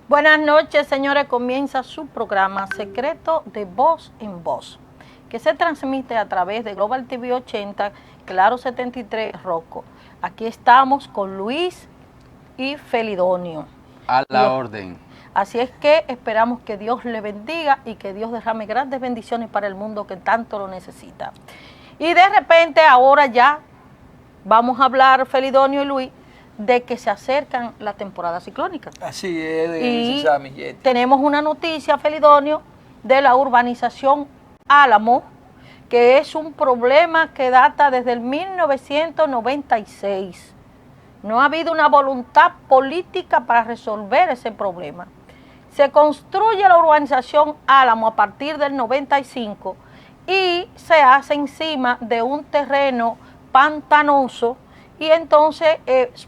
Buenas noches, señores. Comienza su programa Secreto de Voz en Voz, que se transmite a través de Global TV 80, Claro 73, Rocco. Aquí estamos con Luis y Felidonio. A la orden. Así es que esperamos que Dios le bendiga y que Dios derrame grandes bendiciones para el mundo que tanto lo necesita. Y de repente ahora ya vamos a hablar, Felidonio y Luis, de que se acercan la temporada ciclónica. Así es, y tenemos una noticia, Felidonio, de la urbanización Álamo, que es un problema que data desde el 1996. No ha habido una voluntad política para resolver ese problema. Se construye la urbanización Álamo a partir del 95 y se hace encima de un terreno pantanoso, y entonces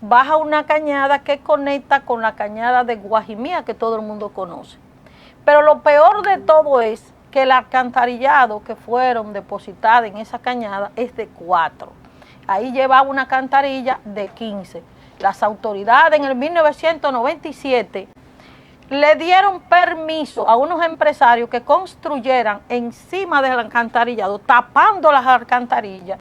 baja una cañada que conecta con la cañada de Guajimía, que todo el mundo conoce. Pero lo peor de todo es que el alcantarillado que fueron depositados en esa cañada es de 4. Ahí llevaba una alcantarilla de 15. Las autoridades en el 1997 le dieron permiso a unos empresarios que construyeran encima del alcantarillado, tapando las alcantarillas.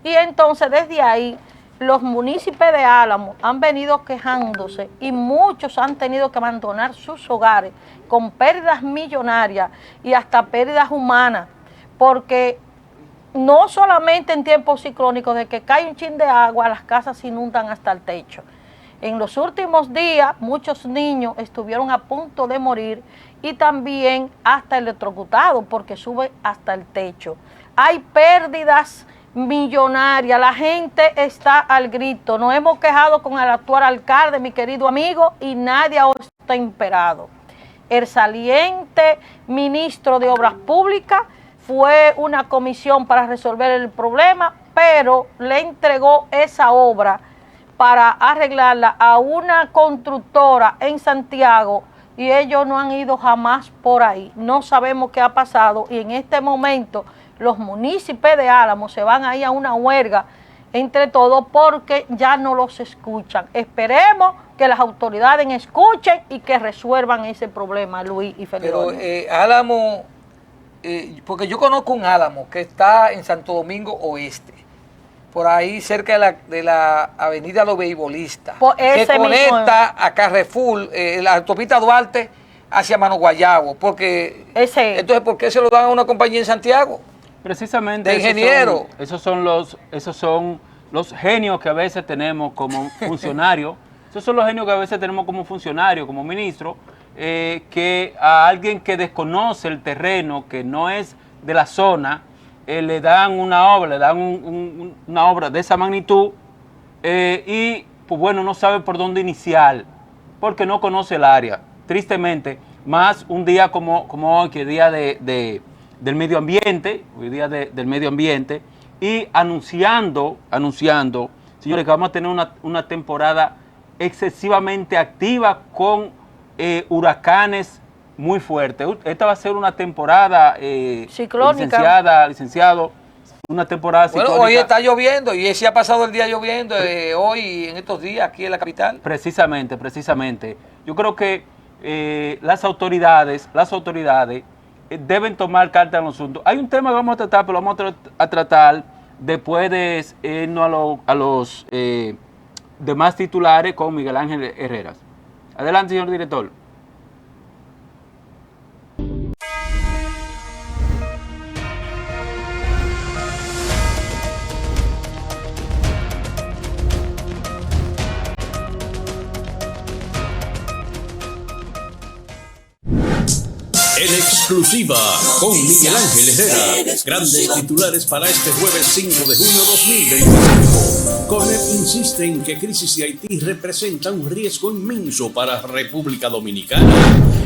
Y entonces desde ahí los municipios de Álamo han venido quejándose y muchos han tenido que abandonar sus hogares con pérdidas millonarias y hasta pérdidas humanas, porque no solamente en tiempos ciclónicos de que cae un chin de agua, las casas se inundan hasta el techo. En los últimos días muchos niños estuvieron a punto de morir y también hasta electrocutados porque sube hasta el techo. Hay pérdidas millonaria, la gente está al grito. Nos hemos quejado con el actual alcalde, mi querido amigo, y nadie ha imperado. El saliente ministro de Obras Públicas fue una comisión para resolver el problema, pero le entregó esa obra para arreglarla a una constructora en Santiago y ellos no han ido jamás por ahí. No sabemos qué ha pasado y en este momento los municipios de Álamo se van ahí a una huelga entre todos porque ya no los escuchan. Esperemos que las autoridades escuchen y que resuelvan ese problema, Luis y Felipe. Pero Álamo, porque yo conozco un Álamo que está en Santo Domingo Oeste, por ahí cerca de la avenida Los Beisbolistas, que conecta a Carrefour, la autopista Duarte hacia Mano Guayabo, porque entonces ¿por qué se lo dan a una compañía en Santiago? Precisamente de ingeniero. Esos son los genios que a veces tenemos como funcionarios. Esos son los genios que a veces tenemos como funcionario, como ministro, que a alguien que desconoce el terreno, que no es de la zona, le dan una obra, una obra de esa magnitud y pues bueno, no sabe por dónde iniciar, porque no conoce el área. Tristemente, más un día como hoy, que es día del medio ambiente, hoy día del medio ambiente, y anunciando, señores, que vamos a tener una temporada excesivamente activa con huracanes muy fuertes. Esta va a ser una temporada ciclónica, licenciado, una temporada ciclónica. Bueno, hoy está lloviendo y se ha pasado el día lloviendo hoy en estos días aquí en la capital. Precisamente. Yo creo que las autoridades deben tomar carta en los asuntos. Hay un tema que vamos a tratar, pero lo vamos a tratar después de irnos a los demás titulares con Miguel Ángel Herreras. Adelante, señor director. En exclusiva con Miguel Ángel Herrera. Grandes titulares para este jueves 5 de junio 2025. CONEP insiste en que crisis de Haití representa un riesgo inmenso para República Dominicana.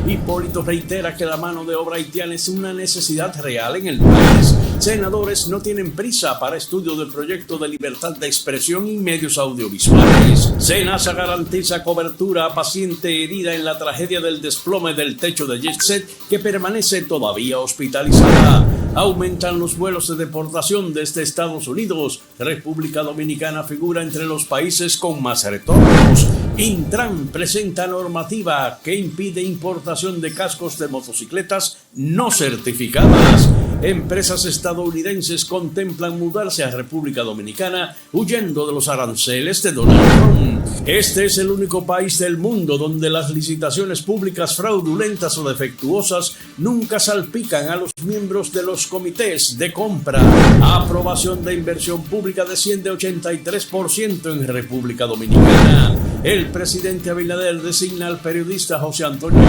Hipólito reitera que la mano de obra haitiana es una necesidad real en el país. Senadores no tienen prisa para estudio del proyecto de libertad de expresión y medios audiovisuales. SENASA garantiza cobertura a paciente herida en la tragedia del desplome del techo de Jet-Set que permanece todavía hospitalizada. Aumentan los vuelos de deportación desde Estados Unidos. República Dominicana figura entre los países con más retornos. Intran presenta normativa que impide importación de cascos de motocicletas no certificadas. Empresas estadounidenses contemplan mudarse a República Dominicana huyendo de los aranceles de Donald Trump. Este es el único país del mundo donde las licitaciones públicas fraudulentas o defectuosas nunca salpican a los miembros de los comités de compra. Aprobación de inversión pública desciende 83% en República Dominicana. El presidente Abinader designa al periodista José Antonio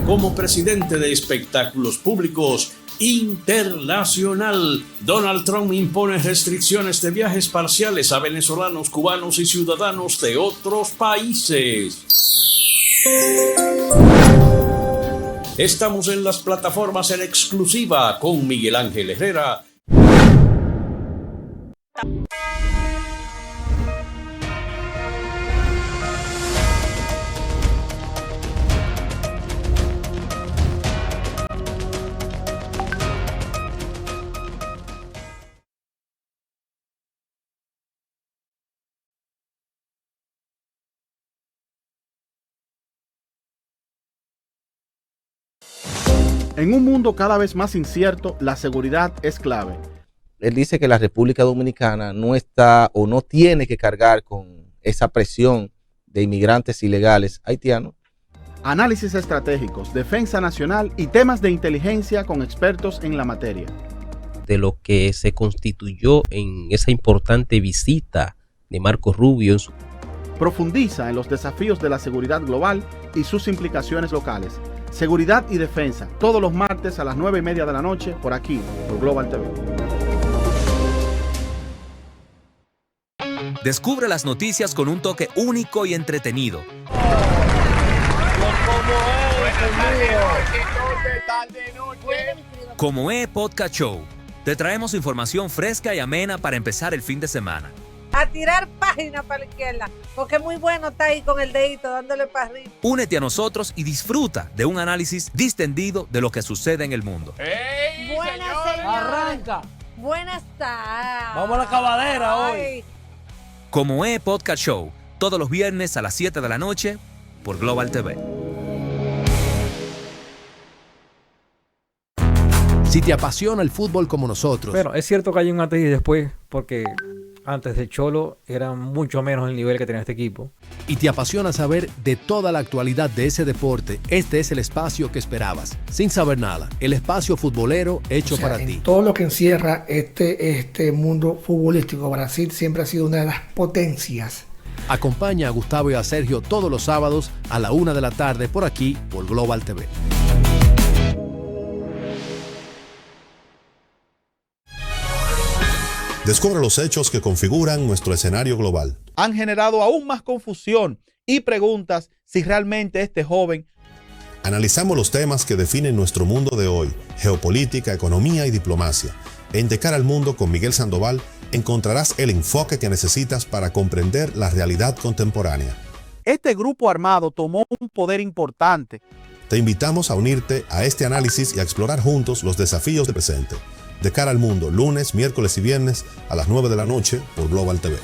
como presidente de espectáculos públicos. Internacional. Donald Trump impone restricciones de viajes parciales a venezolanos, cubanos y ciudadanos de otros países. Estamos en las plataformas en exclusiva con Miguel Ángel Herrera. En un mundo cada vez más incierto, la seguridad es clave. Él dice que la República Dominicana no está o no tiene que cargar con esa presión de inmigrantes ilegales haitianos. Análisis estratégicos, defensa nacional y temas de inteligencia con expertos en la materia. De lo que se constituyó en esa importante visita de Marco Rubio. Profundiza en los desafíos de la seguridad global y sus implicaciones locales. Seguridad y defensa, todos los martes a las 9:30 de la noche, por aquí, por Global TV. Descubre las noticias con un toque único y entretenido. Como Podcast Show, te traemos información fresca y amena para empezar el fin de semana. A tirar página para la izquierda, porque es muy bueno estar ahí con el dedito dándole para arriba. Únete a nosotros y disfruta de un análisis distendido de lo que sucede en el mundo. ¡Ey, Buenas, señores! ¡Arranca! Buenas tardes. Vamos a la acabadera hoy. Como Podcast Show, todos los viernes a las 7 de la noche por Global TV. Si te apasiona el fútbol como nosotros. Bueno, es cierto que hay un antes y después, porque antes de Cholo era mucho menos el nivel que tenía este equipo. Y te apasiona saber de toda la actualidad de ese deporte, este es el espacio que esperabas. Sin saber nada, el espacio futbolero hecho para ti. Todo lo que encierra este mundo futbolístico, Brasil siempre ha sido una de las potencias. Acompaña a Gustavo y a Sergio todos los sábados a la 1 de la tarde por aquí, por Global TV. Descubre los hechos que configuran nuestro escenario global. Han generado aún más confusión y preguntas si realmente este joven... Analizamos los temas que definen nuestro mundo de hoy, geopolítica, economía y diplomacia. En De Cara al Mundo con Miguel Sandoval encontrarás el enfoque que necesitas para comprender la realidad contemporánea. Este grupo armado tomó un poder importante. Te invitamos a unirte a este análisis y a explorar juntos los desafíos del presente. De Cara al Mundo, lunes, miércoles y viernes a las 9 de la noche por Global TV.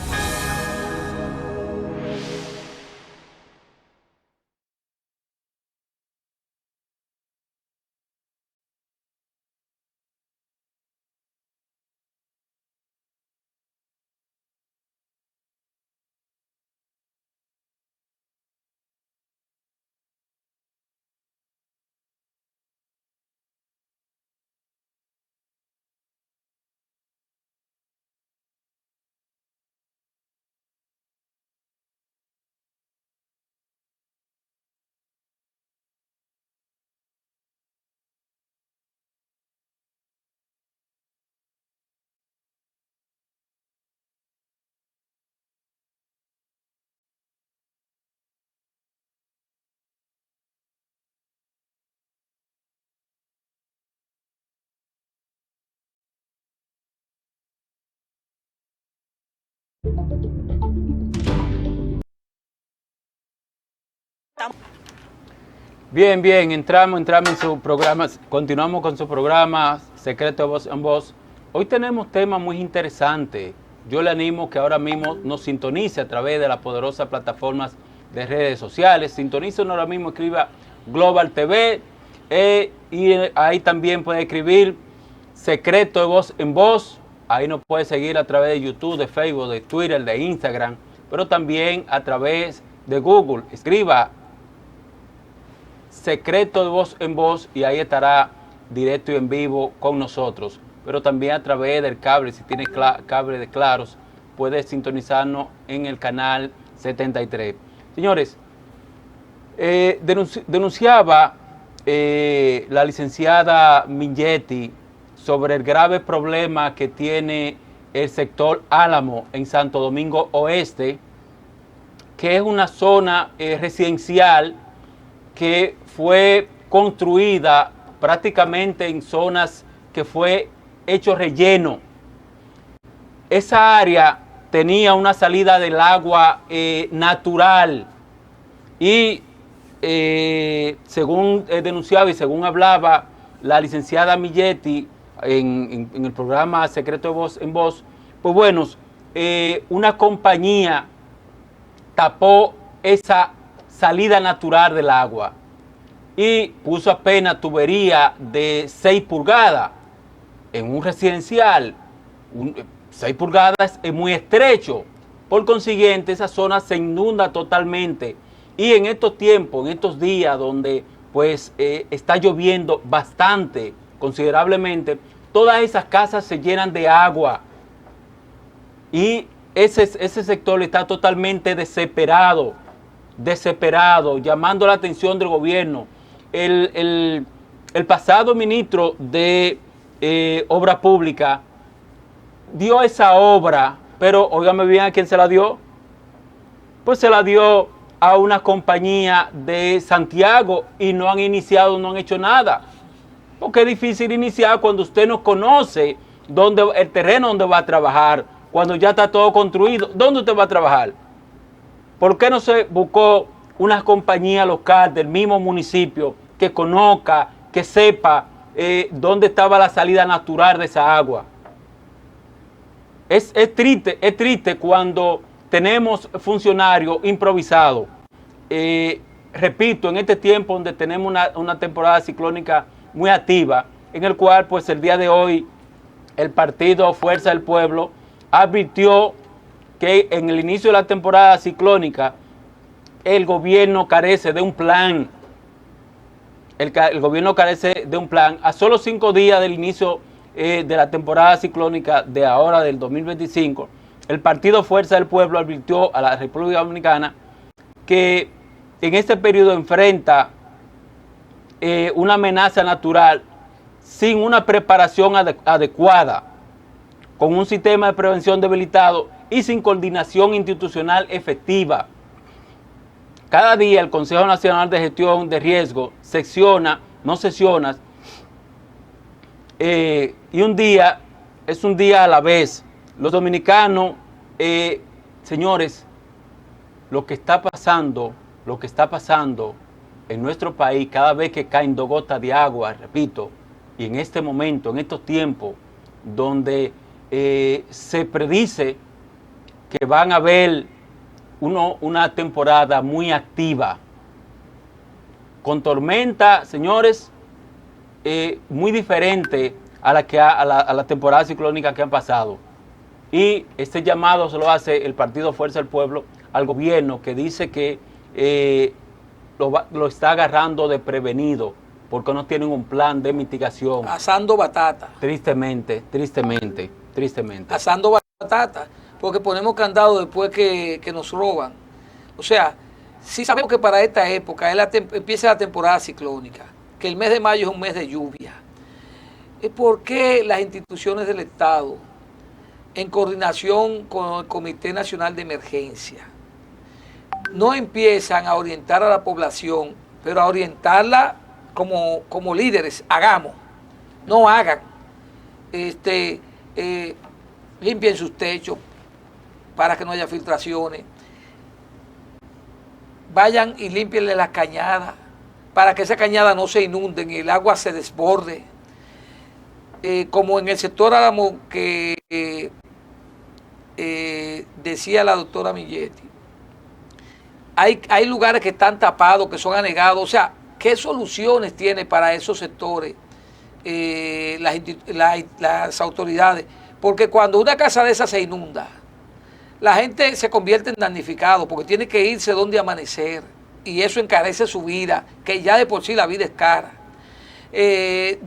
Bien, entramos en su programa, continuamos con su programa Secreto de Voz en Voz. Hoy tenemos temas muy interesantes. Yo le animo que ahora mismo nos sintonice a través de las poderosas plataformas de redes sociales. Sintonícenos ahora mismo, escriba Global TV y ahí también puede escribir Secreto de Voz en Voz. Ahí nos puede seguir a través de YouTube, de Facebook, de Twitter, de Instagram, pero también a través de Google. Escriba Secreto de Voz en Voz y ahí estará directo y en vivo con nosotros. Pero también a través del cable, si tiene cable de Claros, puede sintonizarnos en el canal 73. Señores, denunciaba la licenciada Minghetti sobre el grave problema que tiene el sector Álamo en Santo Domingo Oeste, que es una zona residencial que fue construida prácticamente en zonas que fue hecho relleno. Esa área tenía una salida del agua natural y según denunciaba y según hablaba la licenciada Minghetti en el programa Secreto de Voz en Voz, pues bueno, una compañía tapó esa salida natural del agua y puso apenas tubería de 6 pulgadas en un residencial. 6 pulgadas es muy estrecho, por consiguiente esa zona se inunda totalmente y en estos tiempos, en estos días donde pues está lloviendo bastante, considerablemente, todas esas casas se llenan de agua y ese sector está totalmente desesperado, llamando la atención del gobierno. El pasado ministro de Obra Pública dio esa obra, pero óigame bien a quién se la dio. Pues se la dio a una compañía de Santiago y no han iniciado, no han hecho nada. Porque es difícil iniciar cuando usted no conoce el terreno donde va a trabajar, cuando ya está todo construido. ¿Dónde usted va a trabajar? ¿Por qué no se buscó una compañía local del mismo municipio que conozca, que sepa dónde estaba la salida natural de esa agua? Es triste cuando tenemos funcionarios improvisados. Repito, en este tiempo donde tenemos una temporada ciclónica muy activa, en el cual pues el día de hoy el partido Fuerza del Pueblo advirtió que en el inicio de la temporada ciclónica el gobierno carece de un plan. El gobierno carece de un plan. A solo 5 días del inicio de la temporada ciclónica de ahora del 2025, el partido Fuerza del Pueblo advirtió a la República Dominicana que en este periodo enfrenta una amenaza natural sin una preparación adecuada, con un sistema de prevención debilitado y sin coordinación institucional efectiva. Cada día el Consejo Nacional de Gestión de Riesgo no sesiona, y un día es un día a la vez. Los dominicanos, señores, lo que está pasando en nuestro país, cada vez que caen 2 gotas de agua, repito, y en este momento, en estos tiempos, donde se predice que van a haber una temporada muy activa, con tormenta, señores, muy diferente a la temporada ciclónica que han pasado. Y este llamado se lo hace el partido Fuerza del Pueblo al gobierno, que dice que lo está agarrando de prevenido porque no tienen un plan de mitigación. Asando batata. Tristemente. Asando batata, porque ponemos candado después que nos roban. O sea, si sabemos que para esta época empieza la temporada ciclónica, que el mes de mayo es un mes de lluvia. ¿Por qué las instituciones del Estado, en coordinación con el Comité Nacional de Emergencia, no empiezan a orientar a la población, pero a orientarla como líderes? Hagamos, no hagan. Limpien sus techos para que no haya filtraciones. Vayan y límpienle las cañadas para que esa cañada no se inunde y el agua se desborde. Como en el sector Álamo que decía la doctora Minghetti, hay lugares que están tapados, que son anegados. O sea, ¿qué soluciones tiene para esos sectores las autoridades? Porque cuando una casa de esas se inunda, la gente se convierte en damnificado porque tiene que irse donde amanecer y eso encarece su vida, que ya de por sí la vida es cara.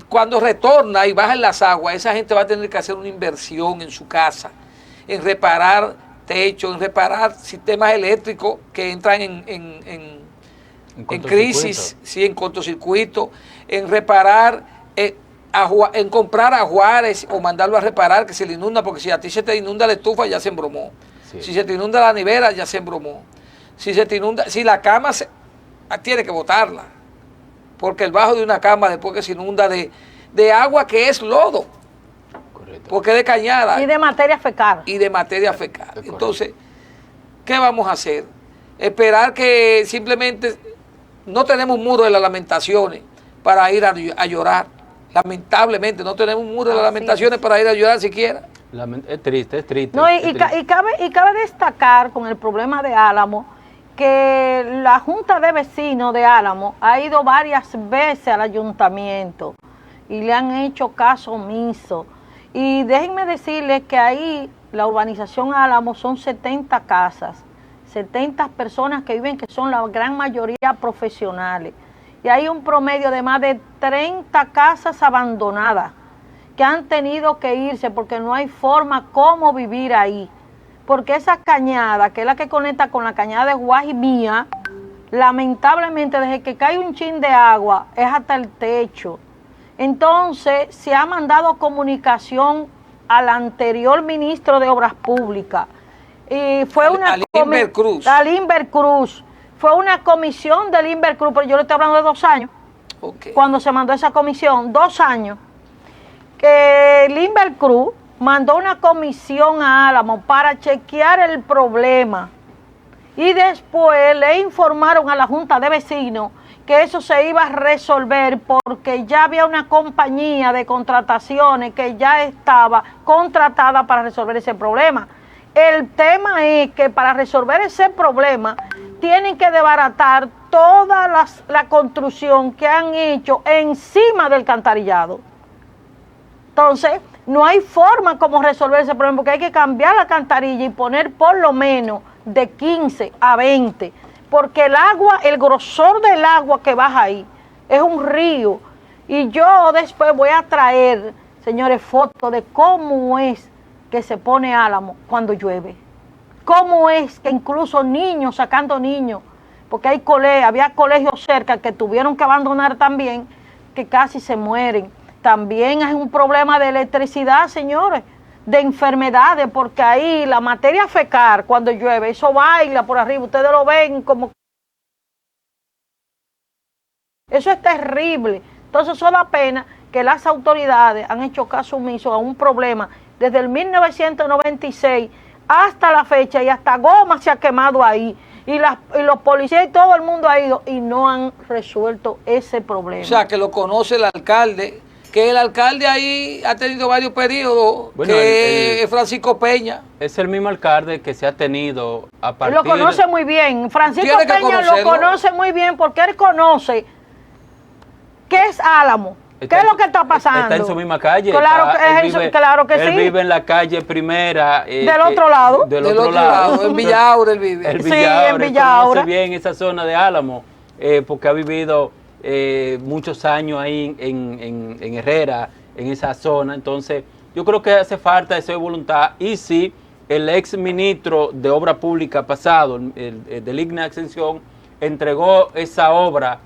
Cuando retorna y bajan las aguas, esa gente va a tener que hacer una inversión en su casa, en reparar techos, en reparar sistemas eléctricos que entran en crisis, sí, en cortocircuito, en reparar, en comprar ajuares o mandarlo a reparar que se le inunda, porque si a ti se te inunda la estufa ya se embromó. Sí. Si se te inunda la nevera ya se embromó. Si se te inunda, si la cama tiene que botarla, porque el bajo de una cama después que se inunda de agua que es lodo. Correcto. Porque es de cañada. Y de materia fecal. Y de materia fecal. Entonces, ¿qué vamos a hacer? Esperar que simplemente no tenemos un muro de las lamentaciones para ir a llorar. Lamentablemente no tenemos un muro de las lamentaciones para ir a llorar siquiera. Es triste, es triste. No, y cabe destacar con el problema de Álamo que la Junta de Vecinos de Álamo ha ido varias veces al ayuntamiento y le han hecho caso omiso. Y déjenme decirles que ahí la urbanización Álamo son 70 casas, 70 personas que viven, que son la gran mayoría profesionales. Y hay un promedio de más de 30 casas abandonadas que han tenido que irse porque no hay forma cómo vivir ahí. Porque esa cañada, que es la que conecta con la cañada de Guajimía, lamentablemente desde que cae un chin de agua es hasta el techo. Entonces se ha mandado comunicación al anterior ministro de Obras Públicas. Y fue una Limber Cruz. Fue una comisión de Limber Cruz, pero yo le estoy hablando de 2 años. Okay. Cuando se mandó esa comisión, 2 años, que Limber Cruz mandó una comisión a Álamo para chequear el problema. Y después le informaron a la Junta de Vecinos que eso se iba a resolver porque ya había una compañía de contrataciones que ya estaba contratada para resolver ese problema. El tema es que para resolver ese problema tienen que desbaratar toda la construcción que han hecho encima del alcantarillado. Entonces, no hay forma como resolver ese problema porque hay que cambiar la alcantarilla y poner por lo menos de 15 a 20, porque el agua, el grosor del agua que baja ahí es un río. Y yo después voy a traer, señores, fotos de cómo es que se pone Álamo cuando llueve. Cómo es que incluso niños, sacando niños, porque había colegios cerca que tuvieron que abandonar también, que casi se mueren. También hay un problema de electricidad, señores, de enfermedades, porque ahí la materia fecal, cuando llueve, eso baila por arriba, ustedes lo ven como... Eso es terrible. Entonces eso da pena que las autoridades han hecho caso omiso a un problema desde el 1996 hasta la fecha, y hasta goma se ha quemado ahí, y los policías y todo el mundo ha ido y no han resuelto ese problema. O sea, que lo conoce el alcalde, que el alcalde ahí ha tenido varios periodos, bueno, que es Francisco Peña. Es el mismo alcalde que se ha tenido a partir... Lo conoce muy bien, Francisco Peña lo conoce muy bien porque él conoce qué es Álamo. ¿Qué es lo que está pasando? Está en su misma calle. Claro que sí. Él vive en la calle Primera. Del otro lado. Del otro lado. En Villaure él vive. En Villaure. Conoce bien esa zona de Álamo, porque ha vivido muchos años ahí en Herrera, en esa zona. Entonces, yo creo que hace falta esa voluntad. Y si el ex ministro de Obra Pública pasado, el de Ligna Ascensión, entregó esa obra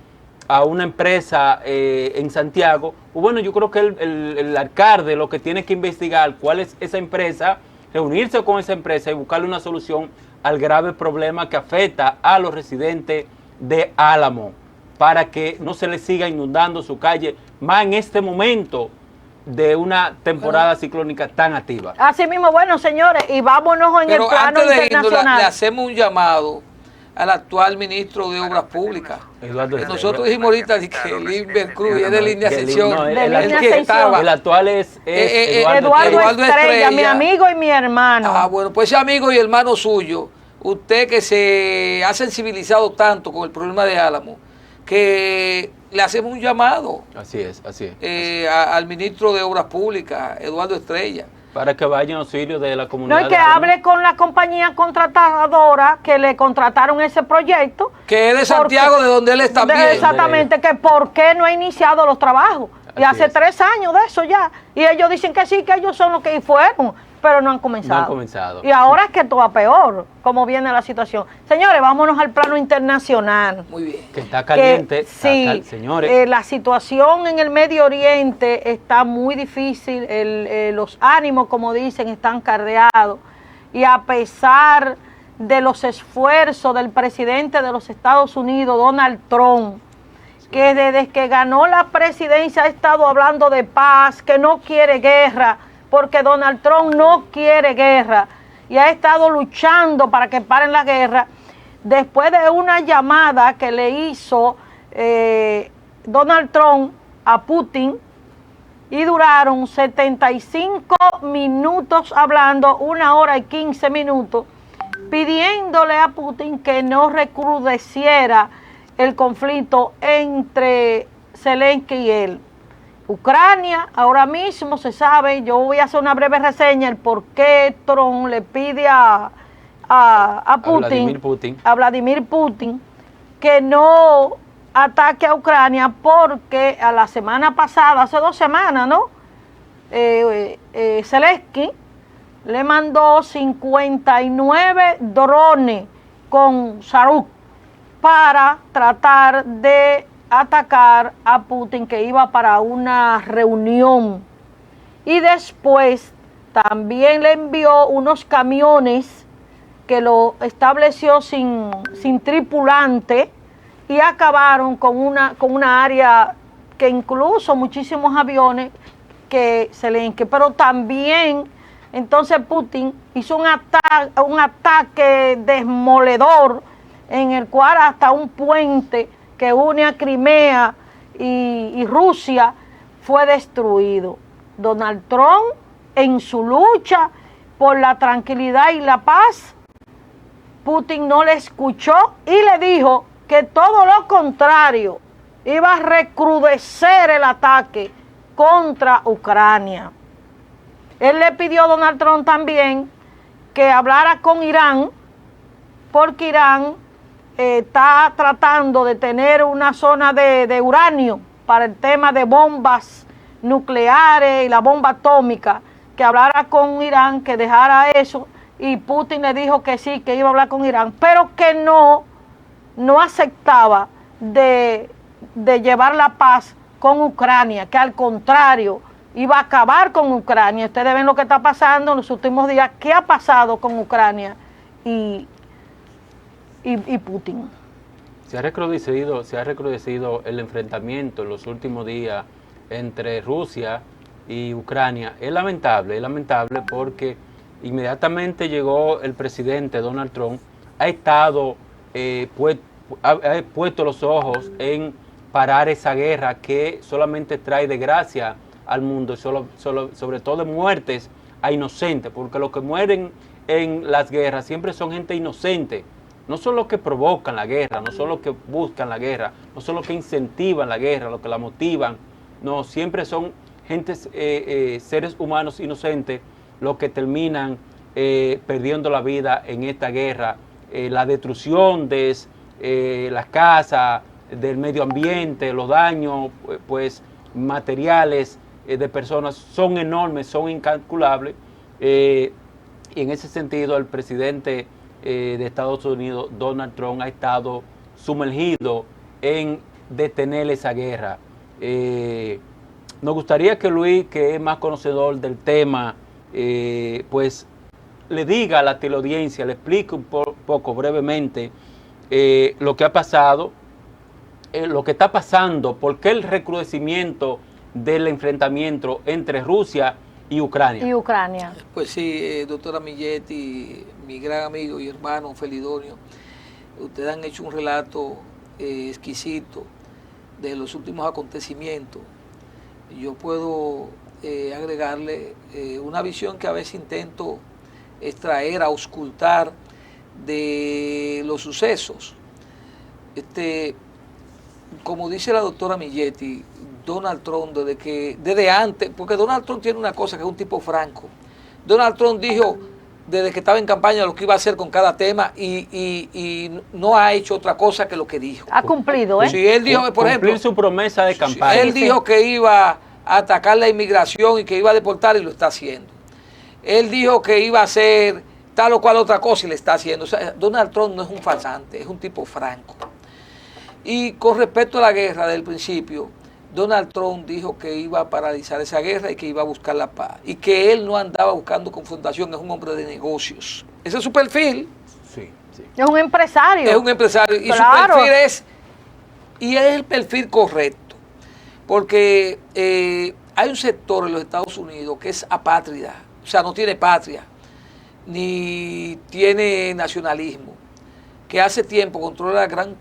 a una empresa en Santiago, pues bueno, yo creo que el alcalde lo que tiene que investigar cuál es esa empresa, reunirse con esa empresa y buscarle una solución al grave problema que afecta a los residentes de Álamo, para que no se les siga inundando su calle, más en este momento de una temporada ciclónica tan activa. Así mismo, bueno, señores, y vámonos en el plano internacional. Le hacemos un llamado al actual ministro de Obras Públicas. Nosotros dijimos ahorita que Limber Cruz es de Línea Ascensión. El actual es Eduardo Estrella, mi amigo y mi hermano. Bueno, pues ese amigo y hermano suyo, usted que se ha sensibilizado tanto con el problema de Álamo, que le hacemos un llamado. Así es. Al ministro de Obras Públicas, Eduardo Estrella. Para que vaya en auxilio de la comunidad. No, y que hable con la compañía contratadora que le contrataron ese proyecto. Que es de Santiago, de donde él está bien. Exactamente, que por qué no ha iniciado los trabajos. Y hace 3 años de eso ya. Y ellos dicen que sí, que ellos son los que fueron, pero no han comenzado. No han comenzado. Y ahora es que todo va peor, como viene la situación. Señores, vámonos al plano internacional. Muy bien. Que está caliente. Señores. La situación en el Medio Oriente está muy difícil. Los ánimos, como dicen, están carreados. Y a pesar de los esfuerzos del presidente de los Estados Unidos, Donald Trump, que desde que ganó la presidencia ha estado hablando de paz, que no quiere guerra, porque Donald Trump no quiere guerra, y ha estado luchando para que paren la guerra, después de una llamada que le hizo Donald Trump a Putin, y duraron 75 minutos hablando, 1 hora y 15 minutos, pidiéndole a Putin que no recrudeciera el conflicto entre Zelensky y él. Ucrania, ahora mismo se sabe, yo voy a hacer una breve reseña, el por qué Trump le pide a Vladimir Putin que no ataque a Ucrania, porque a la semana pasada, hace 2 semanas, ¿no? Zelensky le mandó 59 drones con Saruk para tratar de atacar a Putin, que iba para una reunión. Y después también le envió unos camiones que lo estableció sin tripulante, y acabaron con una área que incluso muchísimos aviones que Zelensky. Pero también entonces Putin hizo un ataque demoledor, en el cual hasta un puente que une a Crimea y Rusia fue destruido. Donald Trump, en su lucha por la tranquilidad y la paz, Putin no le escuchó y le dijo que todo lo contrario, iba a recrudecer el ataque contra Ucrania. Él le pidió a Donald Trump también que hablara con Irán, porque Irán está tratando de tener una zona de uranio para el tema de bombas nucleares y la bomba atómica, que hablara con Irán, que dejara eso, y Putin le dijo que sí, que iba a hablar con Irán, pero que no aceptaba de llevar la paz con Ucrania, que al contrario iba a acabar con Ucrania. Ustedes ven lo que está pasando en los últimos días, qué ha pasado con Ucrania y Putin. Se ha recrudecido el enfrentamiento en los últimos días entre Rusia y Ucrania. Es lamentable porque inmediatamente llegó el presidente Donald Trump, ha estado ha puesto los ojos en parar esa guerra que solamente trae desgracia al mundo, sobre todo muertes a inocentes, porque los que mueren en las guerras siempre son gente inocente. No son los que provocan la guerra, no son los que buscan la guerra, no son los que incentivan la guerra, los que la motivan. No, siempre son seres humanos inocentes los que terminan perdiendo la vida en esta guerra. La destrucción de las casas, del medio ambiente, los daños pues materiales de personas son enormes, son incalculables. Y en ese sentido el presidente de Estados Unidos, Donald Trump, ha estado sumergido en detener esa guerra. Nos gustaría que Luis, que es más conocedor del tema, pues le diga a la teleaudiencia, le explique un poco brevemente lo que ha pasado, lo que está pasando, por qué el recrudecimiento del enfrentamiento entre Rusia y Ucrania. Pues sí, doctora Milletti, mi gran amigo y hermano Felidonio, ustedes han hecho un relato exquisito de los últimos acontecimientos. Yo puedo agregarle una visión que a veces intento extraer, auscultar de los sucesos. Como dice la doctora Milletti, Donald Trump, desde antes, porque Donald Trump tiene una cosa que es un tipo franco. Donald Trump dijo desde que estaba en campaña lo que iba a hacer con cada tema y no ha hecho otra cosa que lo que dijo. Ha cumplido, ¿eh? Sí, él dijo, por ejemplo, cumplir su promesa de campaña. Él dijo que iba a atacar la inmigración y que iba a deportar y lo está haciendo. Él dijo que iba a hacer tal o cual otra cosa y le está haciendo. O sea, Donald Trump no es un farsante, es un tipo franco. Y con respecto a la guerra del principio, Donald Trump dijo que iba a paralizar esa guerra y que iba a buscar la paz. Y que él no andaba buscando confrontación, es un hombre de negocios. Ese es su perfil. Sí, sí. Es un empresario. Es un empresario. Y claro. Su perfil es el perfil correcto. Porque hay un sector en los Estados Unidos que es apátrida. O sea, no tiene patria, ni tiene nacionalismo. Que hace tiempo controla gran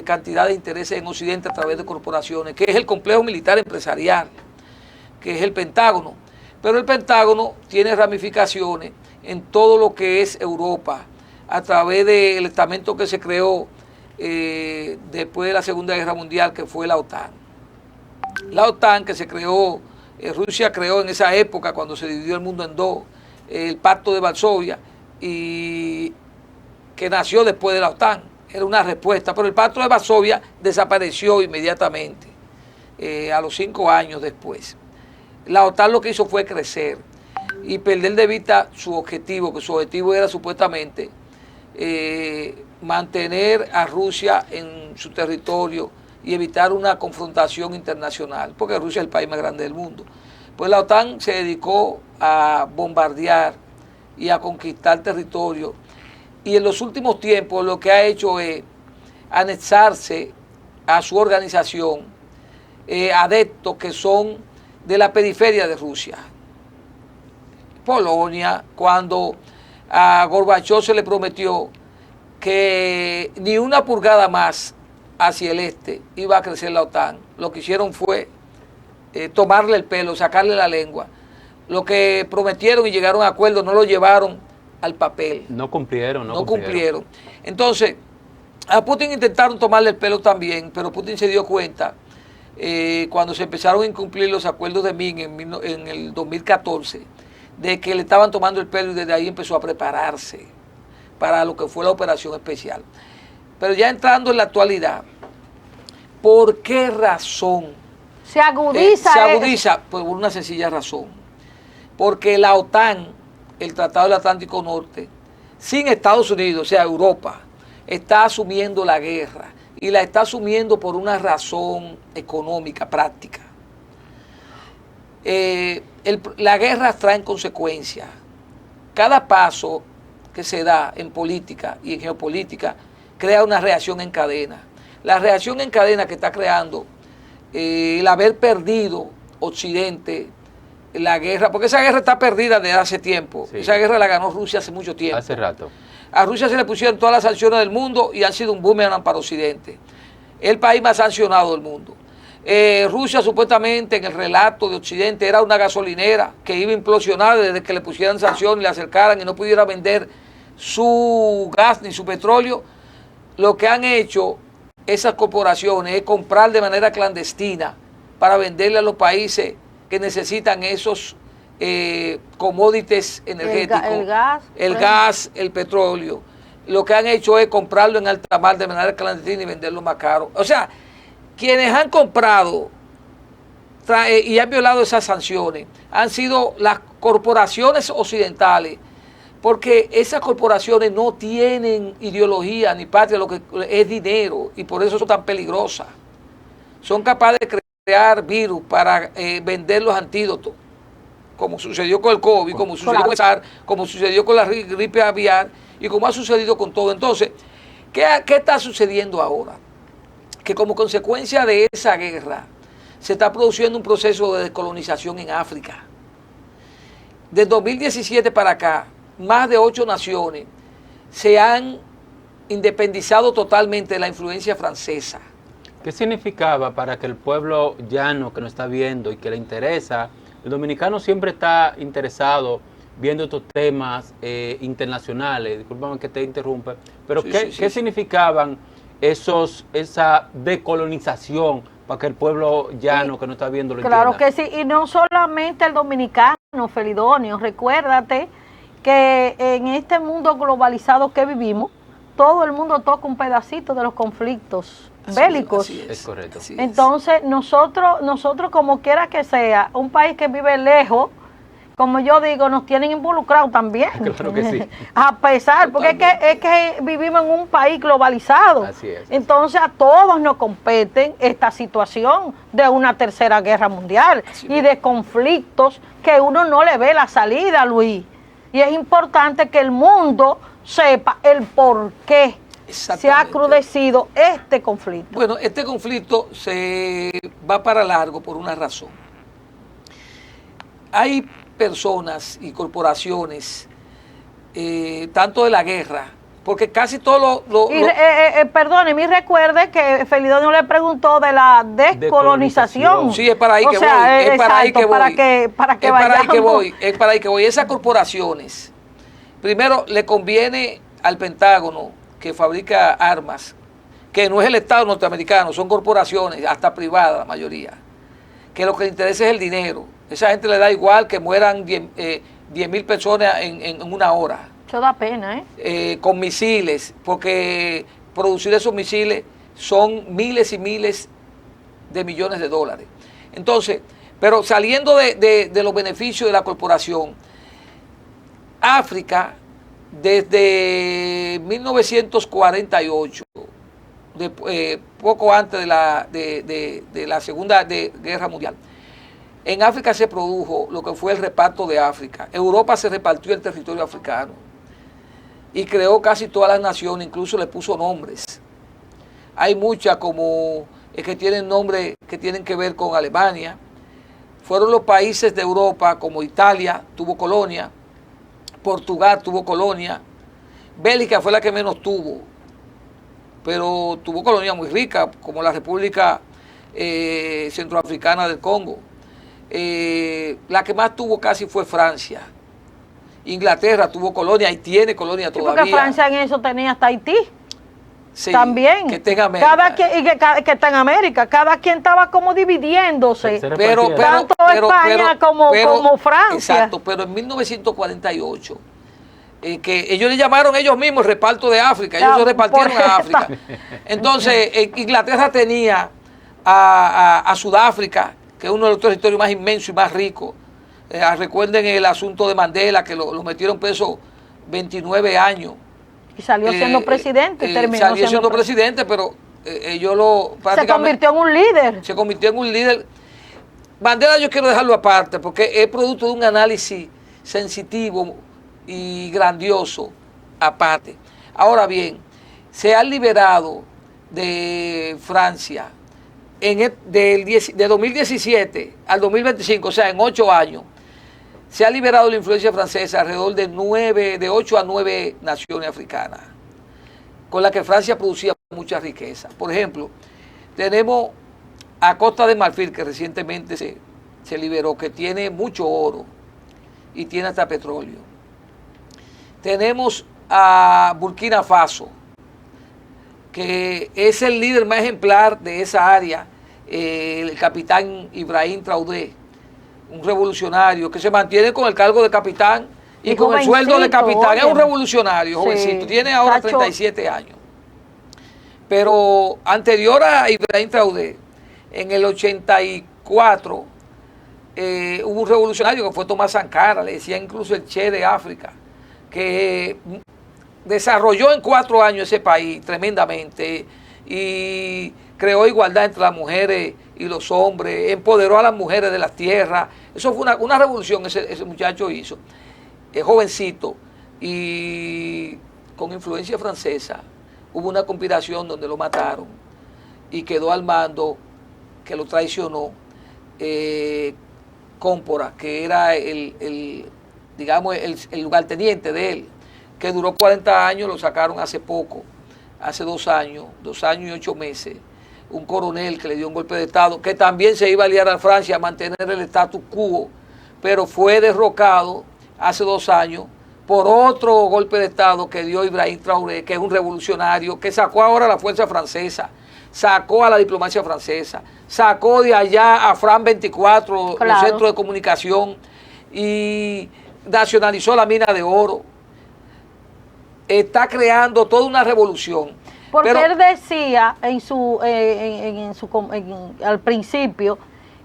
cantidad de intereses en Occidente a través de corporaciones, que es el complejo militar empresarial, que es el Pentágono. Pero el Pentágono tiene ramificaciones en todo lo que es Europa, a través del estamento que se creó después de la Segunda Guerra Mundial, que fue la OTAN. La OTAN que se creó, Rusia creó en esa época, cuando se dividió el mundo en dos, el Pacto de Varsovia, y que nació después de la OTAN. Era una respuesta, pero el Pacto de Varsovia desapareció inmediatamente, a los 5 años después. La OTAN lo que hizo fue crecer y perder de vista su objetivo, que su objetivo era supuestamente mantener a Rusia en su territorio y evitar una confrontación internacional, porque Rusia es el país más grande del mundo. Pues la OTAN se dedicó a bombardear y a conquistar territorio. Y en los últimos tiempos lo que ha hecho es anexarse a su organización adeptos que son de la periferia de Rusia. Polonia, cuando a Gorbachov se le prometió que ni una pulgada más hacia el este iba a crecer la OTAN, lo que hicieron fue tomarle el pelo, sacarle la lengua. Lo que prometieron y llegaron a acuerdos no lo llevaron al papel. No cumplieron. Entonces, a Putin intentaron tomarle el pelo también, pero Putin se dio cuenta cuando se empezaron a incumplir los acuerdos de Minsk en el 2014, de que le estaban tomando el pelo, y desde ahí empezó a prepararse para lo que fue la operación especial. Pero ya entrando en la actualidad, ¿por qué razón? Se agudiza. Se agudiza por una sencilla razón. Porque la OTAN, el Tratado del Atlántico Norte, sin Estados Unidos, o sea, Europa, está asumiendo la guerra y la está asumiendo por una razón económica, práctica. La guerra trae consecuencias. Cada paso que se da en política y en geopolítica crea una reacción en cadena. La reacción en cadena que está creando el haber perdido Occidente, la guerra, porque esa guerra está perdida desde hace tiempo. Sí. Esa guerra la ganó Rusia hace mucho tiempo. Hace rato. A Rusia se le pusieron todas las sanciones del mundo y han sido un boomerang para Occidente. El país más sancionado del mundo. Rusia supuestamente en el relato de Occidente era una gasolinera que iba a implosionar desde que le pusieran sanciones y le acercaran y no pudiera vender su gas ni su petróleo. Lo que han hecho esas corporaciones es comprar de manera clandestina para venderle a los países que necesitan esos commodities energéticos, el gas, el petróleo. Lo que han hecho es comprarlo en alta mar de manera clandestina y venderlo más caro. O sea, quienes han comprado y han violado esas sanciones han sido las corporaciones occidentales, porque esas corporaciones no tienen ideología ni patria, lo que es dinero, y por eso son tan peligrosas. Son capaces de crear virus para vender los antídotos, como sucedió con el COVID, como sucedió con el SARS, como sucedió con la gripe aviar y como ha sucedido con todo. Entonces, ¿qué está sucediendo ahora? Que como consecuencia de esa guerra se está produciendo un proceso de descolonización en África. Desde 2017 para acá, más de 8 naciones se han independizado totalmente de la influencia francesa. ¿Qué significaba para que el pueblo llano que nos está viendo y que le interesa? El dominicano siempre está interesado viendo estos temas internacionales, discúlpame que te interrumpa, pero Sí, ¿qué significaban esa decolonización para que el pueblo llano que no está viendo lo entienda? Claro que sí, y no solamente el dominicano, Felidonio, recuérdate que en este mundo globalizado que vivimos, todo el mundo toca un pedacito de los conflictos bélicos. Es correcto. Entonces, nosotros como quiera que sea, un país que vive lejos, como yo digo, nos tienen involucrados también. Claro que sí. A pesar, porque es que vivimos en un país globalizado. Así es. Entonces a todos nos competen esta situación de una tercera guerra mundial y de conflictos que uno no le ve la salida, Luis. Y es importante que el mundo sepa el por qué se ha crudecido este conflicto. Bueno, este conflicto se va para largo por una razón. Hay personas y corporaciones, tanto de la guerra, porque casi todo perdone, recuerde que Felidonio le preguntó de la descolonización. Sí, es para ahí que voy. Es para ahí que voy. Es para ahí que voy. Esas corporaciones, primero le conviene al Pentágono, que fabrica armas, que no es el Estado norteamericano, son corporaciones, hasta privadas la mayoría, que lo que le interesa es el dinero. Esa gente le da igual que mueran 10.000 personas en una hora. Eso da pena, con misiles, porque producir esos misiles son miles y miles de millones de dólares. Entonces, pero saliendo de los beneficios de la corporación, África, desde 1948, poco antes de la Segunda Guerra Mundial, en África se produjo lo que fue el reparto de África. Europa se repartió el territorio africano y creó casi todas las naciones, incluso le puso nombres. Hay muchas como que tienen nombres que tienen que ver con Alemania. Fueron los países de Europa como Italia, tuvo colonia, Portugal tuvo colonia, Bélgica fue la que menos tuvo, pero tuvo colonia muy rica, como la República Centroafricana del Congo. La que más tuvo casi fue Francia. Inglaterra tuvo colonia y tiene colonia todavía. Porque Francia en eso tenía hasta Haití. Sí, también. Que está en América. Que está en América. Cada quien estaba como dividiéndose. Tanto España como Francia. Exacto, pero en 1948, que ellos le llamaron ellos mismos el reparto de África. Ellos se repartieron a África. Entonces, Inglaterra tenía a Sudáfrica, que es uno de los territorios más inmensos y más ricos. Recuerden el asunto de Mandela, que lo metieron preso 29 años. Y salió siendo presidente. Salió siendo presidente, pero ellos se convirtió en un líder. Se convirtió en un líder. Mandela yo quiero dejarlo aparte, porque es producto de un análisis sensitivo y grandioso aparte. Ahora bien, se ha liberado de Francia de 2017 al 2025, o sea, en 8 años, se ha liberado la influencia francesa alrededor de 8 a 9 naciones africanas, con las que Francia producía mucha riqueza. Por ejemplo, tenemos a Costa de Marfil, que recientemente se liberó, que tiene mucho oro y tiene hasta petróleo. Tenemos a Burkina Faso, que es el líder más ejemplar de esa área, el capitán Ibrahim Traoré, un revolucionario que se mantiene con el cargo de capitán y con el sueldo de capitán. Es un revolucionario, jovencito, tiene ahora 37 años. Pero anterior a Ibrahim Traoré, en el 84, hubo un revolucionario que fue Tomás Sankara, le decían incluso el Che de África, que desarrolló en 4 años ese país tremendamente y creó igualdad entre las mujeres y los hombres, empoderó a las mujeres de las tierras. Eso fue una revolución ese muchacho hizo, jovencito, y con influencia francesa. Hubo una conspiración donde lo mataron y quedó al mando, que lo traicionó, Cómpora, que era el lugarteniente de él, que duró 40 años, lo sacaron hace poco, hace 2 años y 8 meses, un coronel que le dio un golpe de Estado, que también se iba a aliar a Francia a mantener el status quo, pero fue derrocado hace 2 años por otro golpe de Estado que dio Ibrahim Traoré, que es un revolucionario, que sacó ahora a la fuerza francesa, sacó a la diplomacia francesa, sacó de allá a Fran 24, los centros de comunicación, y nacionalizó la mina de oro. Está creando toda una revolución. Porque él decía al principio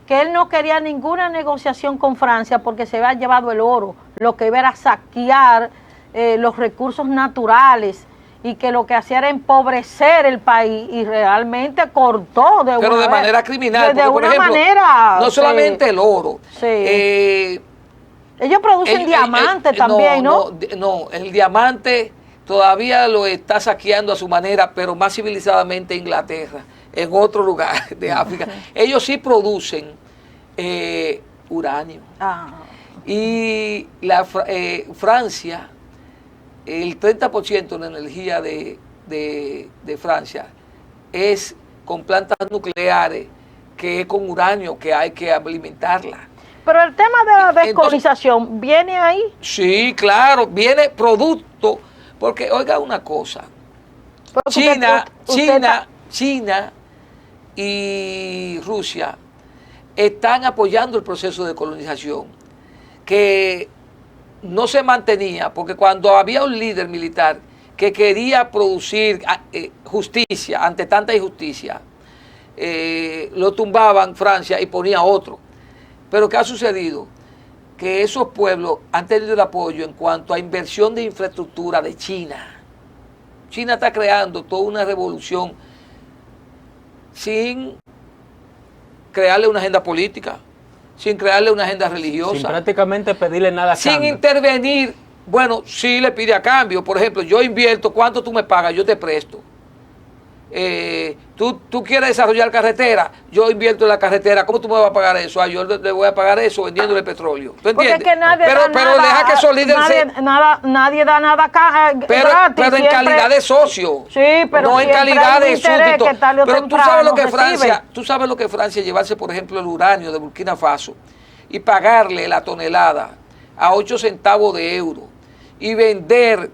que él no quería ninguna negociación con Francia porque se había llevado el oro, lo que iba era saquear los recursos naturales y que lo que hacía era empobrecer el país y realmente cortó de pero de manera criminal, de por una ejemplo, manera. no solamente el oro. Sí. Ellos producen diamantes también, ¿no? No, el diamante todavía lo está saqueando a su manera, pero más civilizadamente Inglaterra, en otro lugar de África. Ellos sí producen uranio. Y Francia, el 30% de la energía de Francia es con plantas nucleares, que es con uranio, que hay que alimentarla. Pero el tema de la descolonización, ¿viene ahí? Sí, claro, viene producto, porque oiga una cosa, China y Rusia están apoyando el proceso de colonización, que no se mantenía, porque cuando había un líder militar que quería producir justicia ante tanta injusticia, lo tumbaban Francia y ponía otro. Pero ¿qué ha sucedido? Que esos pueblos han tenido el apoyo en cuanto a inversión de infraestructura de China. China está creando toda una revolución sin crearle una agenda política, sin crearle una agenda religiosa. Sin prácticamente pedirle nada a cambio. Sin intervenir. Bueno, sí le pide a cambio. Por ejemplo, yo invierto, ¿cuánto tú me pagas? Yo te presto. Tú quieres desarrollar carretera, yo invierto en la carretera, ¿cómo tú me vas a pagar eso? Yo le voy a pagar eso vendiéndole petróleo. ¿Tú entiendes? Porque nadie pero deja que esos líderes nadie da nada pero en calidad de socio, no en calidad de súbdito. Pero tú sabes lo que Francia, llevarse por ejemplo el uranio de Burkina Faso y pagarle la tonelada a 8 centavos de euro y vender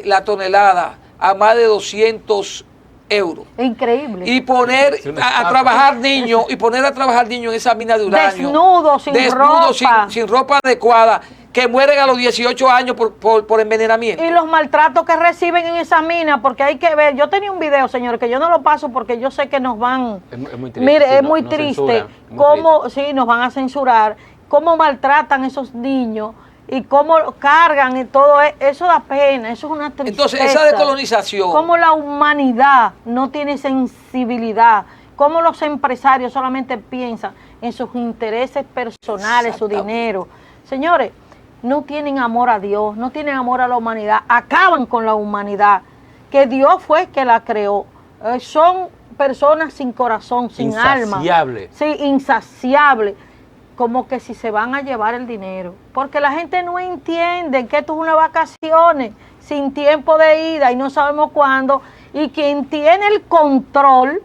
la tonelada a más de 200 euros. Increíble. Y poner a trabajar niños, en esa mina de uranio. Desnudos, sin ropa. Sin ropa adecuada, que mueren a los 18 años por envenenamiento. Y los maltratos que reciben en esa mina, porque hay que ver, yo tenía un video, señores, que yo no lo paso porque yo sé que nos van... Es muy triste. Mire, es muy triste cómo, sí, nos van a censurar, cómo maltratan esos niños, y cómo cargan y todo eso da pena, eso es una tristeza. Entonces, esa descolonización. Cómo la humanidad no tiene sensibilidad, cómo los empresarios solamente piensan en sus intereses personales, su dinero. Señores, no tienen amor a Dios, no tienen amor a la humanidad, acaban con la humanidad, que Dios fue que la creó. Son personas sin corazón, sin alma. Sí, insaciables. Como que si se van a llevar el dinero, porque la gente no entiende que esto es unas vacaciones sin tiempo de ida y no sabemos cuándo, y quien tiene el control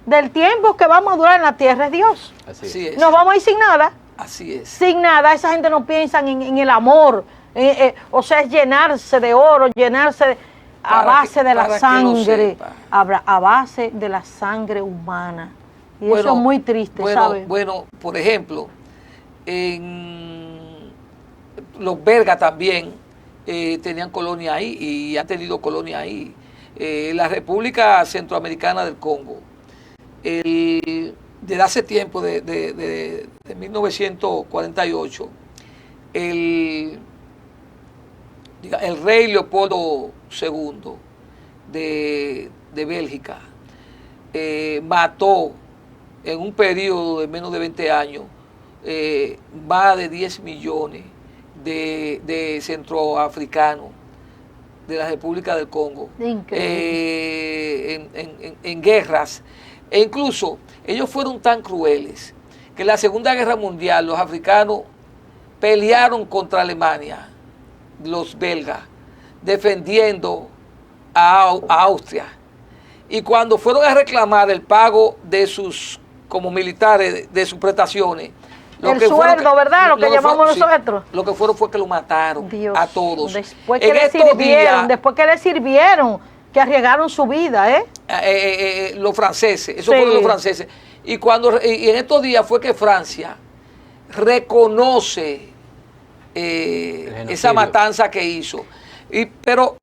del tiempo que vamos a durar en la tierra es Dios. Así es. Nos vamos a ir sin nada. Así es. Sin nada, esa gente no piensa en el amor, o sea, es llenarse de oro, llenarse a base de la sangre, a base de la sangre humana. Y bueno, eso es muy triste, ¿sabes? Bueno, por ejemplo, los belgas también tenían colonia ahí y han tenido colonia ahí. La República Centroamericana del Congo, desde hace tiempo, de 1948, el rey Leopoldo II de Bélgica mató en un periodo de menos de 20 años más de 10 millones de centroafricanos de la República del Congo en guerras. E incluso ellos fueron tan crueles que en la Segunda Guerra Mundial los africanos pelearon contra Alemania, los belgas, defendiendo a Austria. Y cuando fueron a reclamar el pago de sus, como militares, de sus prestaciones, El sueldo, ¿verdad? Lo que llamamos nosotros. Lo que fueron fue que lo mataron a todos. Después que le sirvieron, que arriesgaron su vida, los franceses, eso fueron los franceses. Y en estos días fue que Francia reconoce esa matanza que hizo. Pero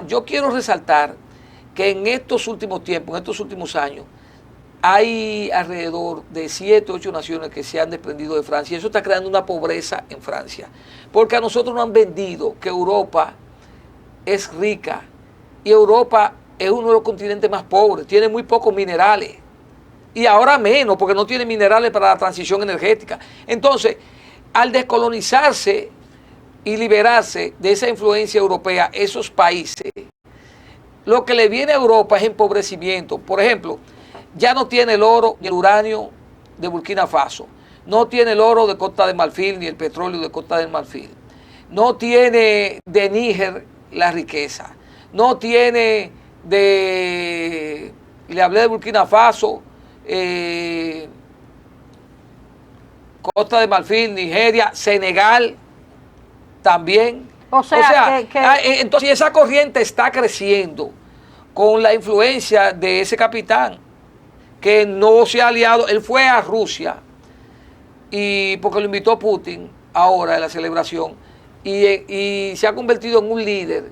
yo quiero resaltar que en estos últimos tiempos, en estos últimos años, hay alrededor de 7 o 8 naciones que se han desprendido de Francia. Y eso está creando una pobreza en Francia. Porque a nosotros nos han vendido que Europa es rica. Y Europa es uno de los continentes más pobres. Tiene muy pocos minerales. Y ahora menos, porque no tiene minerales para la transición energética. Entonces, al descolonizarse y liberarse de esa influencia europea, esos países, lo que le viene a Europa es empobrecimiento. Por ejemplo, ya no tiene el oro ni el uranio de Burkina Faso. No tiene el oro de Costa de Marfil ni el petróleo de Costa de Marfil. No tiene de Níger la riqueza. No tiene le hablé de Burkina Faso, Costa de Marfil, Nigeria, Senegal también. O sea entonces esa corriente está creciendo con la influencia de ese capitán que no se ha aliado. Él fue a Rusia y porque lo invitó Putin ahora en la celebración y se ha convertido en un líder.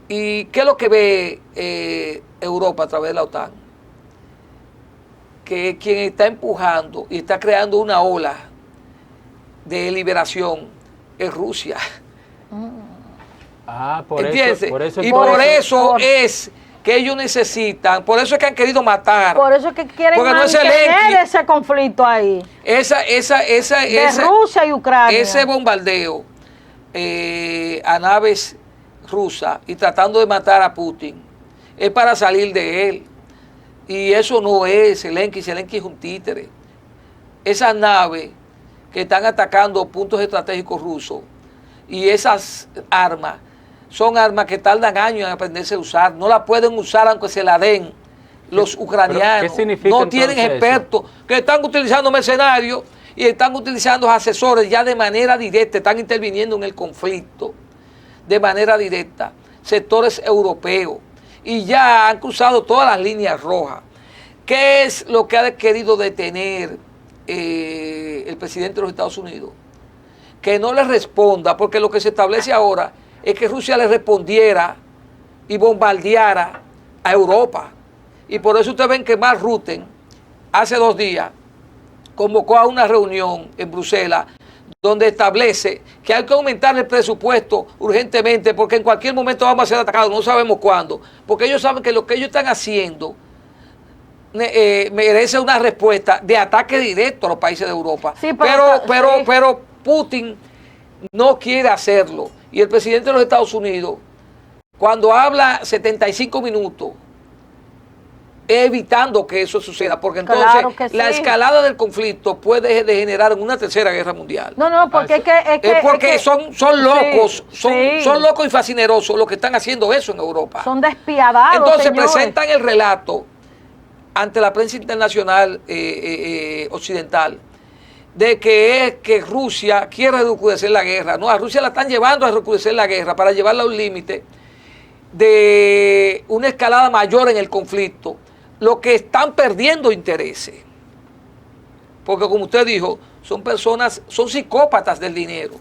¿Y qué es lo que ve Europa a través de la OTAN? Que quien está empujando y está creando una ola de liberación es Rusia. ¿Entiendes? Por eso es que ellos necesitan, por eso es que han querido matar. Por eso es que quieren mantener ese conflicto ahí. De Rusia y Ucrania. Ese bombardeo a naves rusas y tratando de matar a Putin es para salir de él. Y eso no es Zelensky es un títere. Esas naves que están atacando puntos estratégicos rusos y esas armas son armas que tardan años en aprenderse a usar. No la pueden usar aunque se la den los ucranianos. ¿Qué significa no tienen expertos que están utilizando mercenarios y están utilizando asesores ya de manera directa, están interviniendo en el conflicto de manera directa, sectores europeos, y ya han cruzado todas las líneas rojas. ¿Qué es lo que ha querido detener el presidente de los Estados Unidos? Que no le responda, porque lo que se establece ahora es que Rusia le respondiera y bombardeara a Europa. Y por eso ustedes ven que Mark Rutte hace 2 días convocó a una reunión en Bruselas donde establece que hay que aumentar el presupuesto urgentemente porque en cualquier momento vamos a ser atacados, no sabemos cuándo, porque ellos saben que lo que ellos están haciendo merece una respuesta de ataque directo a los países de Europa. Sí, pero Putin no quiere hacerlo. Y el presidente de los Estados Unidos, cuando habla 75 minutos, evitando que eso suceda, porque entonces la escalada del conflicto puede degenerar en una tercera guerra mundial. No, porque son locos, son locos y fascinerosos los que están haciendo eso en Europa. Son despiadados. Entonces presentan el relato ante la prensa internacional occidental de que es que Rusia quiere recrudecer la guerra. No, a Rusia la están llevando a recrudecer la guerra para llevarla a un límite de una escalada mayor en el conflicto. Lo que están perdiendo intereses. Porque como usted dijo, son personas, son psicópatas del dinero.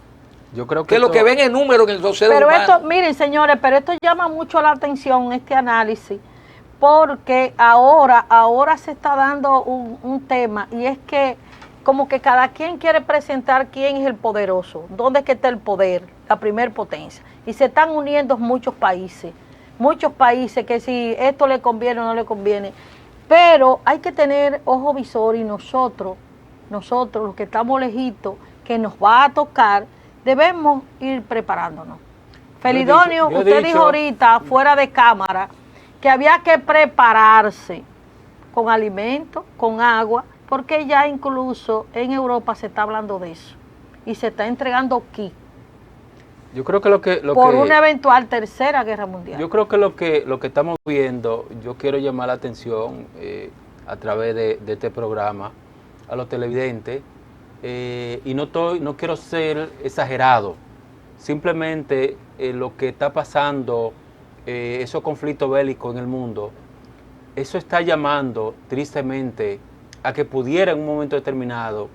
Yo creo que lo que ven en número en el proceso humano. Esto, miren señores, pero esto llama mucho la atención, este análisis, porque ahora se está dando un tema, y es que como que cada quien quiere presentar quién es el poderoso, dónde es que está el poder, la primer potencia. Y se están uniendo muchos países que si esto le conviene o no le conviene. Pero hay que tener ojo visor, y nosotros los que estamos lejitos, que nos va a tocar, debemos ir preparándonos. Felidonio, usted dijo ahorita, fuera de cámara, que había que prepararse con alimentos, con agua, porque ya incluso en Europa se está hablando de eso y se está entregando kit. Yo creo que por una eventual tercera guerra mundial. Yo creo que lo que estamos viendo, yo quiero llamar la atención a través de este programa a los televidentes, y no quiero ser exagerado, simplemente lo que está pasando, esos conflictos bélicos en el mundo, eso está llamando tristemente a que pudiera en un momento determinado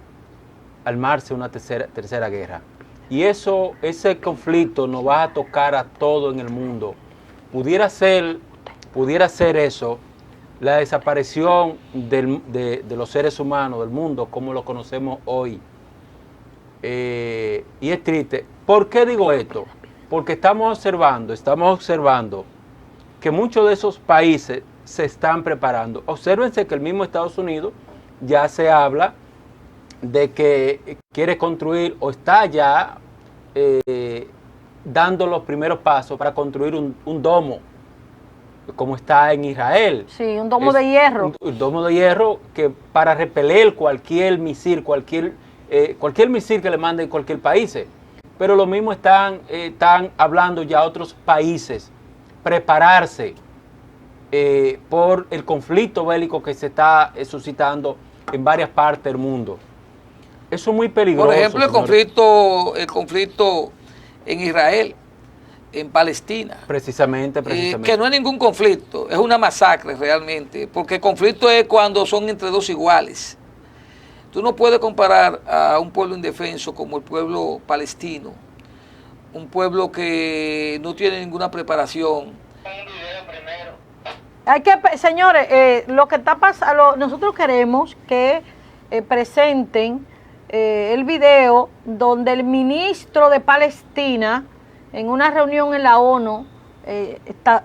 armarse una tercera guerra. Y ese conflicto nos va a tocar a todo en el mundo. Pudiera ser eso, la desaparición de los seres humanos del mundo como lo conocemos hoy. Y es triste. ¿Por qué digo esto? Porque estamos observando que muchos de esos países se están preparando. Obsérvense que el mismo Estados Unidos ya se habla de que quiere construir o está ya dando los primeros pasos para construir un domo, como está en Israel. Sí, un domo de hierro. Un domo de hierro que para repeler cualquier misil, cualquier misil que le manden cualquier país. Pero lo mismo están hablando ya otros países, prepararse por el conflicto bélico que se está suscitando en varias partes del mundo. Eso es muy peligroso. Por ejemplo, el conflicto en Israel, en Palestina. Precisamente. Que no es ningún conflicto, es una masacre realmente, porque el conflicto es cuando son entre dos iguales. Tú no puedes comparar a un pueblo indefenso como el pueblo palestino, un pueblo que no tiene ninguna preparación. Señores, lo que está pasando, nosotros queremos que presenten el video donde el ministro de Palestina, en una reunión en la ONU,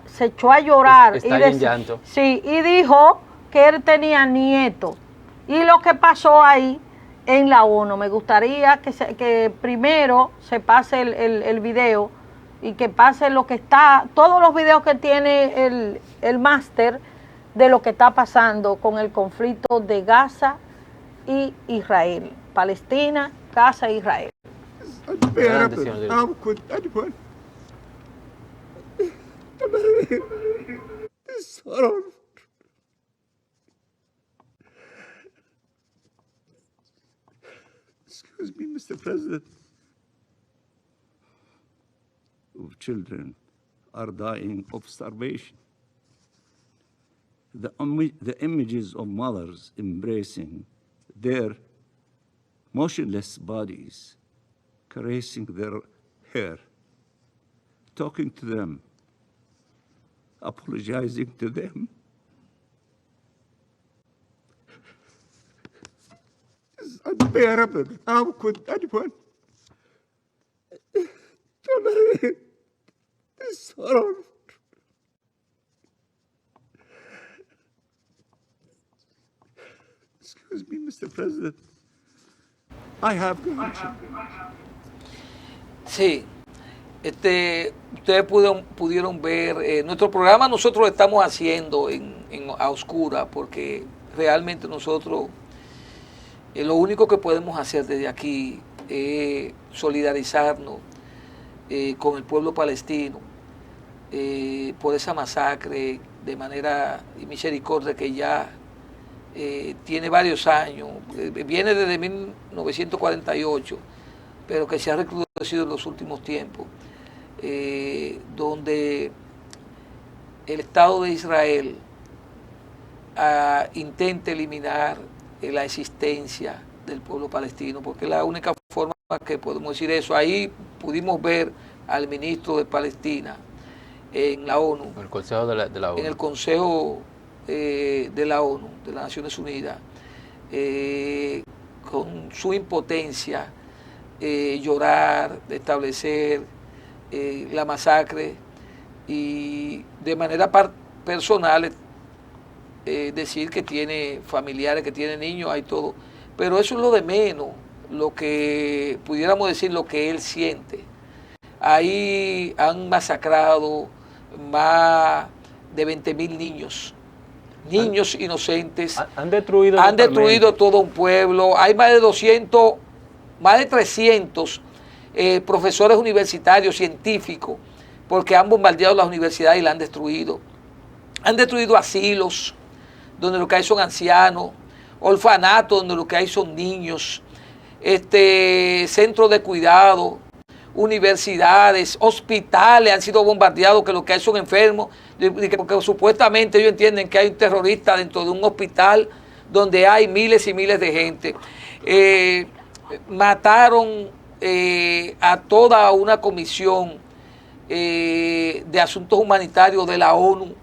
se echó a llorar. Está en llanto. Sí, y dijo que él tenía nietos. Y lo que pasó ahí en la ONU, me gustaría que primero se pase el video y que pase lo que está, todos los videos que tiene el máster de lo que está pasando con el conflicto de Gaza y Israel. Palestina, Gaza e Israel. Excuse me, Mr. President. Children are dying of starvation. The images of mothers embracing their motionless bodies, caressing their hair, talking to them, apologizing to them. It's unbearable. How could anyone tolerate this horror? Excuse me, Mr. President. I have grandchildren. Sí, ustedes pudieron ver nuestro programa. Nosotros lo estamos haciendo a oscura porque realmente nosotros lo único que podemos hacer desde aquí es solidarizarnos con el pueblo palestino por esa masacre de manera y misericordia que ya tiene varios años, viene desde 1948, pero que se ha recrudecido en los últimos tiempos, donde el Estado de Israel intenta eliminar la existencia del pueblo palestino, porque es la única forma que podemos decir eso. Ahí pudimos ver al ministro de Palestina en la ONU, el Consejo de la ONU. En el Consejo de la ONU, de las Naciones Unidas, con su impotencia, llorar, establecer la masacre y de manera personal decir que tiene familiares, que tiene niños, hay todo, pero eso es lo de menos, lo que pudiéramos decir lo que él siente. Ahí han masacrado más de 20.000 niños inocentes. Han destruido todo un pueblo. Hay más de 300 profesores universitarios, científicos, porque han bombardeado las universidades y la han destruido. Han destruido asilos, donde lo que hay son ancianos, orfanatos, donde lo que hay son niños. centros de cuidado, universidades, hospitales han sido bombardeados, que lo que hay son enfermos, porque supuestamente ellos entienden que hay un terrorista dentro de un hospital donde hay miles y miles de gente. Mataron a toda una comisión de asuntos humanitarios de la ONU.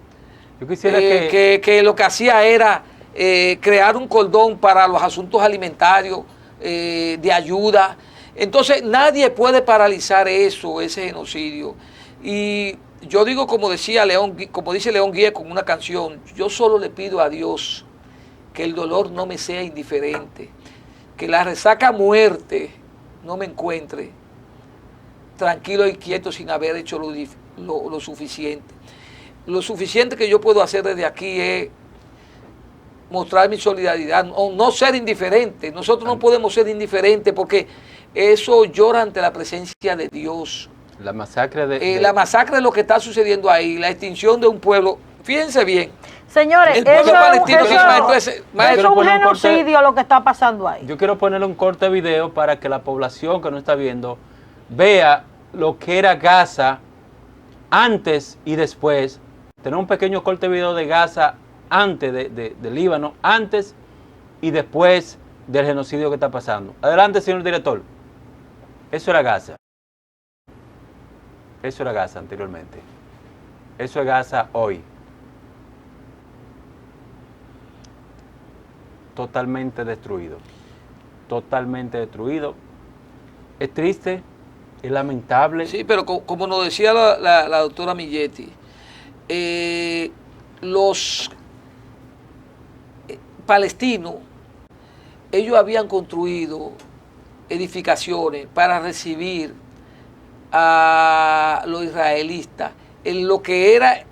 Yo quisiera que lo que hacía era crear un cordón para los asuntos alimentarios, de ayuda. Entonces nadie puede paralizar eso, ese genocidio. Y yo digo, como dice León Gieco en una canción, yo solo le pido a Dios que el dolor no me sea indiferente, que la resaca a muerte no me encuentre tranquilo y quieto sin haber hecho lo suficiente. Lo suficiente que yo puedo hacer desde aquí es mostrar mi solidaridad, no ser indiferente. Nosotros no podemos ser indiferentes porque eso llora ante la presencia de Dios. La masacre la masacre de lo que está sucediendo ahí, la extinción de un pueblo. Fíjense bien. Señores, el pueblo palestino es un genocidio lo que está pasando ahí. Yo quiero ponerle un corte de video para que la población que nos está viendo vea lo que era Gaza antes y después. Tener un pequeño corte de video de Gaza antes de Líbano, antes y después del genocidio que está pasando. Adelante, señor director. Eso era Gaza. Eso era Gaza anteriormente. Eso es Gaza hoy. Totalmente destruido. Totalmente destruido. Es triste, es lamentable. Sí, pero como nos decía la doctora Milletti, los palestinos, ellos habían construido edificaciones para recibir a los israelitas en lo que era,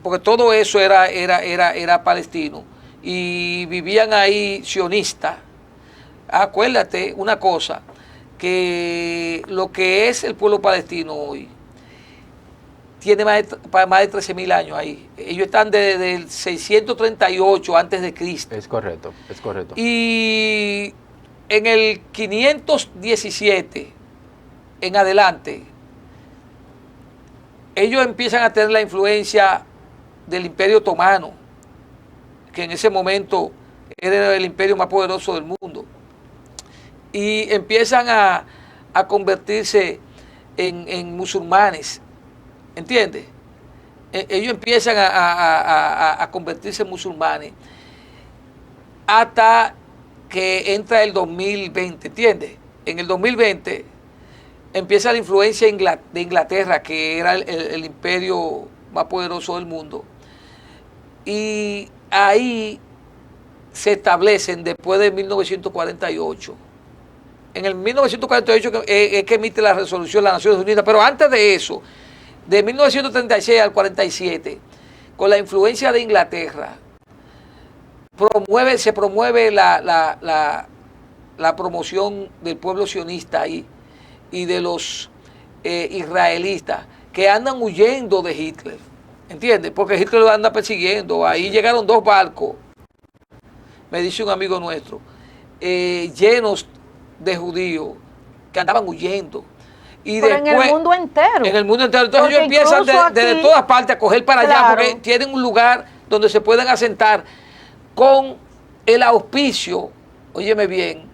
porque todo eso era palestino y vivían ahí sionistas. Acuérdate una cosa, que lo que es el pueblo palestino hoy tiene más de 13.000 años ahí. Ellos están desde el 638 antes de Cristo. Es correcto, es correcto. Y en el 517 en adelante, ellos empiezan a tener la influencia del Imperio Otomano, que en ese momento era el imperio más poderoso del mundo. Y empiezan a convertirse en musulmanes. ¿Entiendes? Ellos empiezan a convertirse en musulmanes hasta que entra el 2020, ¿entiendes? En el 2020 empieza la influencia de Inglaterra, que era el imperio más poderoso del mundo, y ahí se establecen después de 1948. En el 1948 es que emite la resolución de las Naciones Unidas, pero antes de eso, de 1936 al 47, con la influencia de Inglaterra, se promueve la promoción del pueblo sionista ahí y de los israelitas que andan huyendo de Hitler, ¿entiendes? Porque Hitler lo anda persiguiendo. Ahí llegaron 2 barcos, me dice un amigo nuestro, llenos de judíos que andaban huyendo. Y pero después, en el mundo entero. En el mundo entero. Entonces ellos empiezan desde todas partes a coger para allá, porque tienen un lugar donde se pueden asentar con el auspicio, óyeme bien,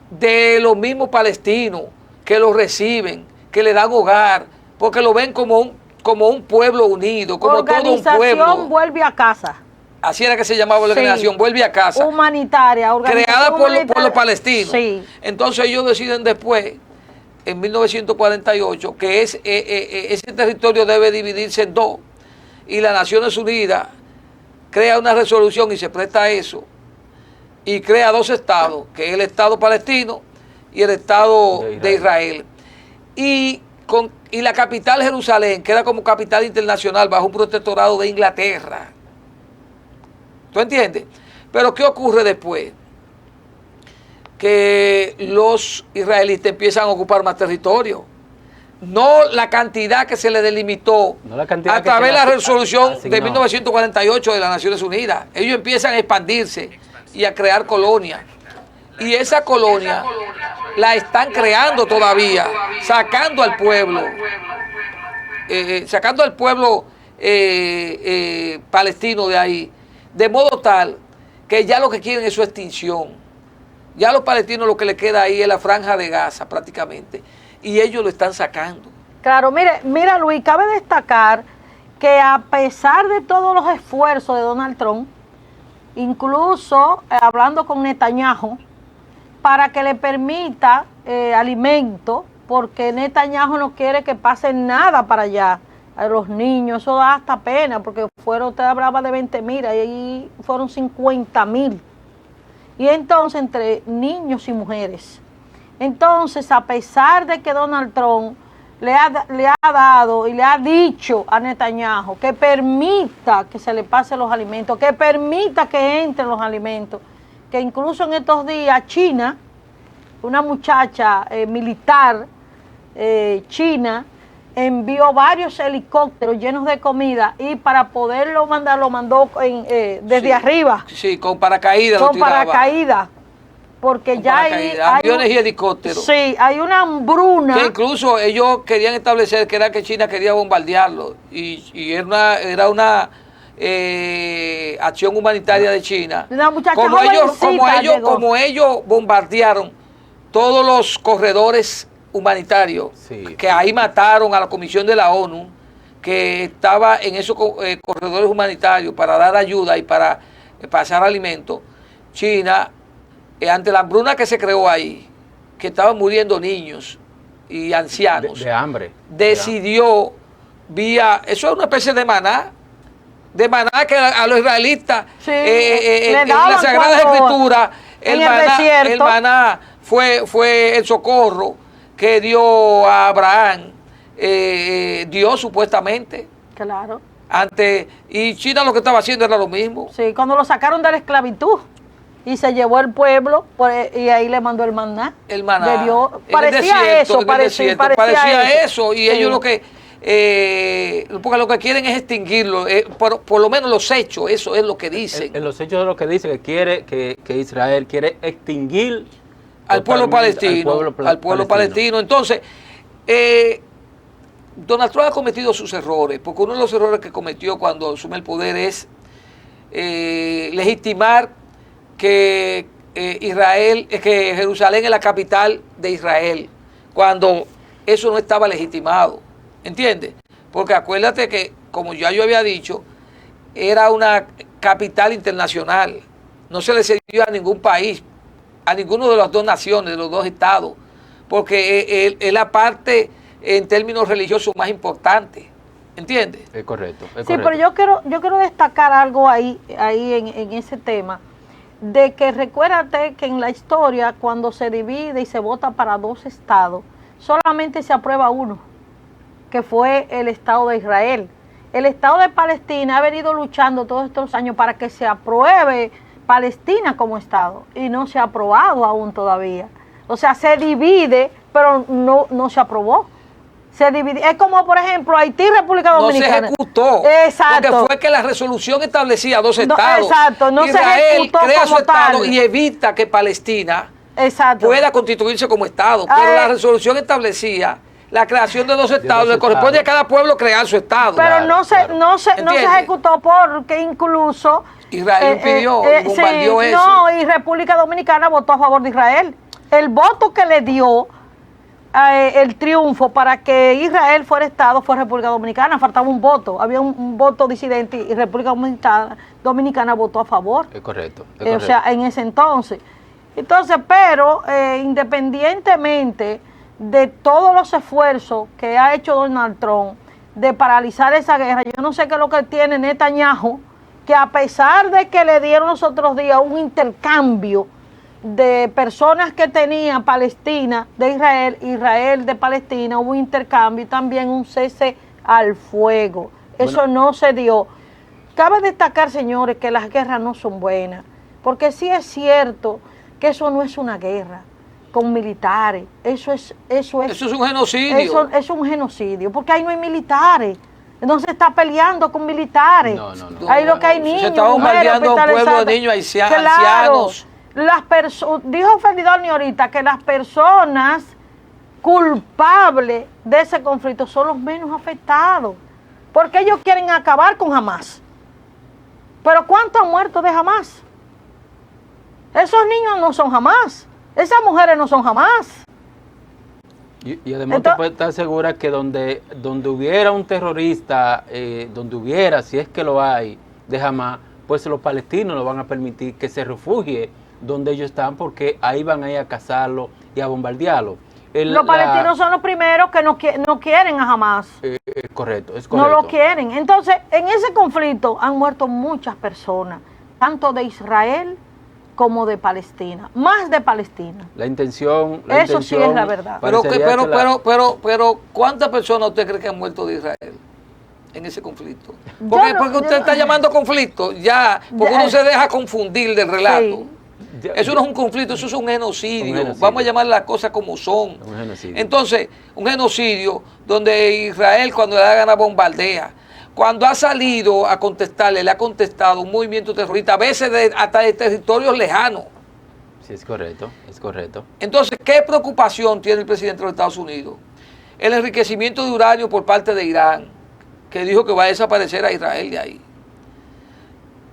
de los mismos palestinos que los reciben, que le dan hogar, porque lo ven como un pueblo unido, como todo un pueblo. Organización Vuelve a Casa. Así era que se llamaba la organización, Vuelve a Casa. Humanitaria, creada por los palestinos. Sí. Entonces ellos deciden después, en 1948, que ese territorio debe dividirse en 2, y las Naciones Unidas crea una resolución y se presta a eso, y crea 2 estados, que es el Estado palestino y el Estado de Israel. Y la capital, Jerusalén, queda como capital internacional bajo un protectorado de Inglaterra. ¿Tú entiendes? Pero ¿qué ocurre después? Que los israelitas empiezan a ocupar más territorio. No la cantidad que se le delimitó a través de la resolución de 1948 de las Naciones Unidas. Ellos empiezan a expandirse y a crear colonias. Y esa colonia la están creando todavía, sacando al pueblo palestino de ahí, de modo tal que ya lo que quieren es su extinción. Ya a los palestinos lo que les queda ahí es la franja de Gaza prácticamente, y ellos lo están sacando. Claro, mira Luis, cabe destacar que a pesar de todos los esfuerzos de Donald Trump, incluso hablando con Netanyahu, para que le permita alimento, porque Netanyahu no quiere que pase nada para allá, a los niños, eso da hasta pena, porque usted hablaba de 20,000, y ahí fueron 50,000. Y entonces entre niños y mujeres. Entonces, a pesar de que Donald Trump le ha dado y le ha dicho a Netanyahu que permita que se le pasen los alimentos, que permita que entren los alimentos, que incluso en estos días China, una muchacha militar china, envió varios helicópteros llenos de comida y para poderlo mandar, lo mandó desde arriba. Sí, con paracaídas. Con paracaídas. Porque ya hay aviones y helicópteros. Sí, hay una hambruna. Que incluso ellos querían establecer que era que China quería bombardearlo. Y era una acción humanitaria de China. Una muchacha como ellos bombardearon todos los corredores humanitarios, que ahí mataron a la Comisión de la ONU, que estaba en esos corredores humanitarios para dar ayuda y para pasar alimentos. China, ante la hambruna que se creó ahí, que estaban muriendo niños y ancianos, de hambre, decidió eso es una especie de maná que a los israelitas en la Sagrada Escritura el maná fue el socorro que dio a Abraham, Dios supuestamente. Claro. Y China lo que estaba haciendo era lo mismo. Sí, cuando lo sacaron de la esclavitud y se llevó el pueblo y ahí le mandó el maná. El maná. De Dios. Parecía eso. Y ellos lo que porque lo que quieren es extinguirlo, por lo menos los hechos, eso es lo que dicen. En los hechos es lo que dice, que Israel quiere extinguir al pueblo palestino. Entonces, Donald Trump ha cometido sus errores, porque uno de los errores que cometió cuando asume el poder es legitimar que Jerusalén es la capital de Israel, cuando eso no estaba legitimado, ¿entiendes? Porque acuérdate que, como ya yo había dicho, era una capital internacional, no se le cedió a ningún país, a ninguno de las dos naciones, de los dos estados, porque es la parte en términos religiosos más importante, ¿entiendes? Es correcto. Sí, pero yo quiero destacar algo ahí en ese tema, de que recuérdate que en la historia, cuando se divide y se vota para dos estados, solamente se aprueba uno, que fue el Estado de Israel. El Estado de Palestina ha venido luchando todos estos años para que se apruebe Palestina como Estado, y no se ha aprobado aún todavía. O sea, se divide, pero no se aprobó. Se divide. Es como, por ejemplo, Haití y República Dominicana. No se ejecutó. Exacto. Porque fue que la resolución establecía dos estados. Exacto, no Israel se ejecutó crea como su estado tal. y evita que Palestina Exacto. pueda constituirse como estado. Pero la resolución establecía la creación de dos estados. Le corresponde a cada pueblo crear su estado. Pero no se ejecutó porque incluso Israel pidió, bombardeó eso. No, y República Dominicana votó a favor de Israel. El voto que le dio el triunfo para que Israel fuera Estado fue República Dominicana. Faltaba un voto, había un voto disidente y República Dominicana votó a favor. Es correcto. O sea, en ese entonces. Pero independientemente de todos los esfuerzos que ha hecho Donald Trump de paralizar esa guerra, yo no sé qué es lo que tiene Netanyahu, que a pesar de que le dieron los otros días un intercambio de personas que tenían Palestina de Israel, Israel de Palestina, hubo un intercambio y también un cese al fuego. Eso no se dio. Cabe destacar, señores, que las guerras no son buenas, porque sí es cierto que eso no es una guerra con militares, eso es un genocidio. Eso es un genocidio, porque ahí no hay militares. No se está peleando con militares. No. Ahí lo que hay niños, se está bombardeando a un pueblo de niños ancianos. dijo Felidoni ahorita que las personas culpables de ese conflicto son los menos afectados, porque ellos quieren acabar con Hamas. Pero ¿cuántos han muerto de Hamas? Esos niños no son Hamas, esas mujeres no son Hamas. Y además te puedes estar segura que donde hubiera un terrorista, donde hubiera, si es que lo hay, de Hamas, pues los palestinos no van a permitir que se refugie donde ellos están, porque ahí van a ir a cazarlo y a bombardearlo. Los palestinos son los primeros que no quieren a Hamas. Es correcto. No lo quieren. Entonces, en ese conflicto han muerto muchas personas, tanto de Israel como de Palestina, más de Palestina. La intención sí es la verdad. Pero ¿cuántas personas usted cree que han muerto de Israel en ese conflicto? Porque usted está llamando conflicto, porque uno se deja confundir del relato. Sí. Eso no es un conflicto, eso es un genocidio. Vamos a llamar las cosas como son. Entonces, un genocidio donde Israel, cuando le da gana, bombardea. Cuando ha salido a contestarle, le ha contestado un movimiento terrorista, a veces hasta de territorios lejanos. Sí, es correcto, es correcto. Entonces, ¿qué preocupación tiene el presidente de los Estados Unidos? El enriquecimiento de uranio por parte de Irán, que dijo que va a desaparecer a Israel de ahí.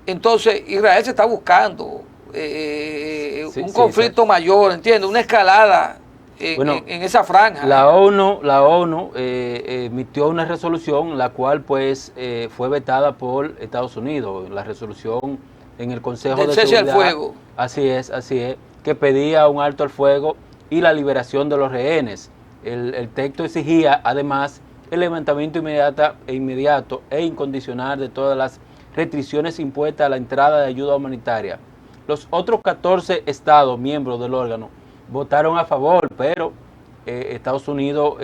Entonces, Israel se está buscando un conflicto mayor, ¿entiendes? Una escalada en esa franja. La ONU emitió una resolución, la cual pues fue vetada por Estados Unidos, la resolución en el Consejo de Seguridad. Cese al fuego. Así es, que pedía un alto al fuego y la liberación de los rehenes. El texto exigía además el levantamiento inmediato e incondicional de todas las restricciones impuestas a la entrada de ayuda humanitaria. Los otros 14 estados miembros del órgano votaron a favor, pero Estados Unidos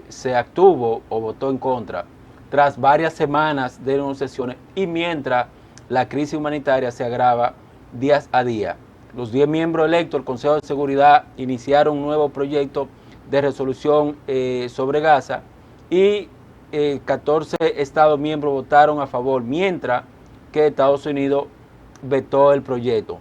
se abstuvo o votó en contra tras varias semanas de negociaciones y mientras la crisis humanitaria se agrava día a día. Los 10 miembros electos del Consejo de Seguridad iniciaron un nuevo proyecto de resolución sobre Gaza y 14 estados miembros votaron a favor, mientras que Estados Unidos vetó el proyecto.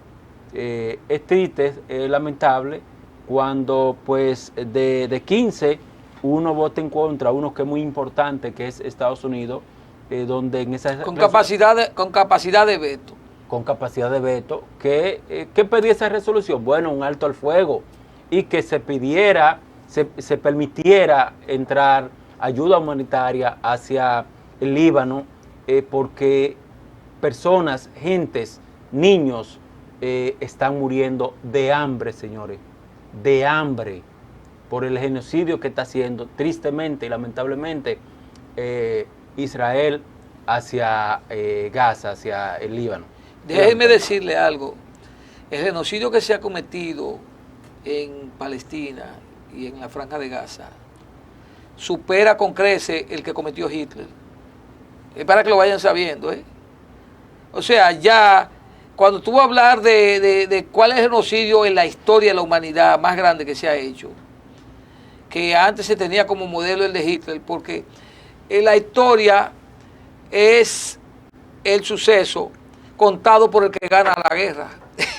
Es triste, es lamentable cuando pues de 15 uno vota en contra, uno que es muy importante, que es Estados Unidos, donde en esa con capacidad de veto. Con capacidad de veto, ¿qué pedía esa resolución? Bueno, un alto al fuego y que se permitiera entrar ayuda humanitaria hacia el Líbano, porque personas, gentes, niños están muriendo de hambre, señores, de hambre, por el genocidio que está haciendo tristemente y lamentablemente Israel hacia Gaza, hacia el Líbano. Déjenme decirle algo, el genocidio que se ha cometido en Palestina y en la Franja de Gaza supera con creces el que cometió Hitler. Es para que lo vayan sabiendo, O sea, ya cuando tú vas a hablar de cuál es el genocidio en la historia de la humanidad más grande que se ha hecho, que antes se tenía como modelo el de Hitler, porque en la historia es el suceso contado por el que gana la guerra.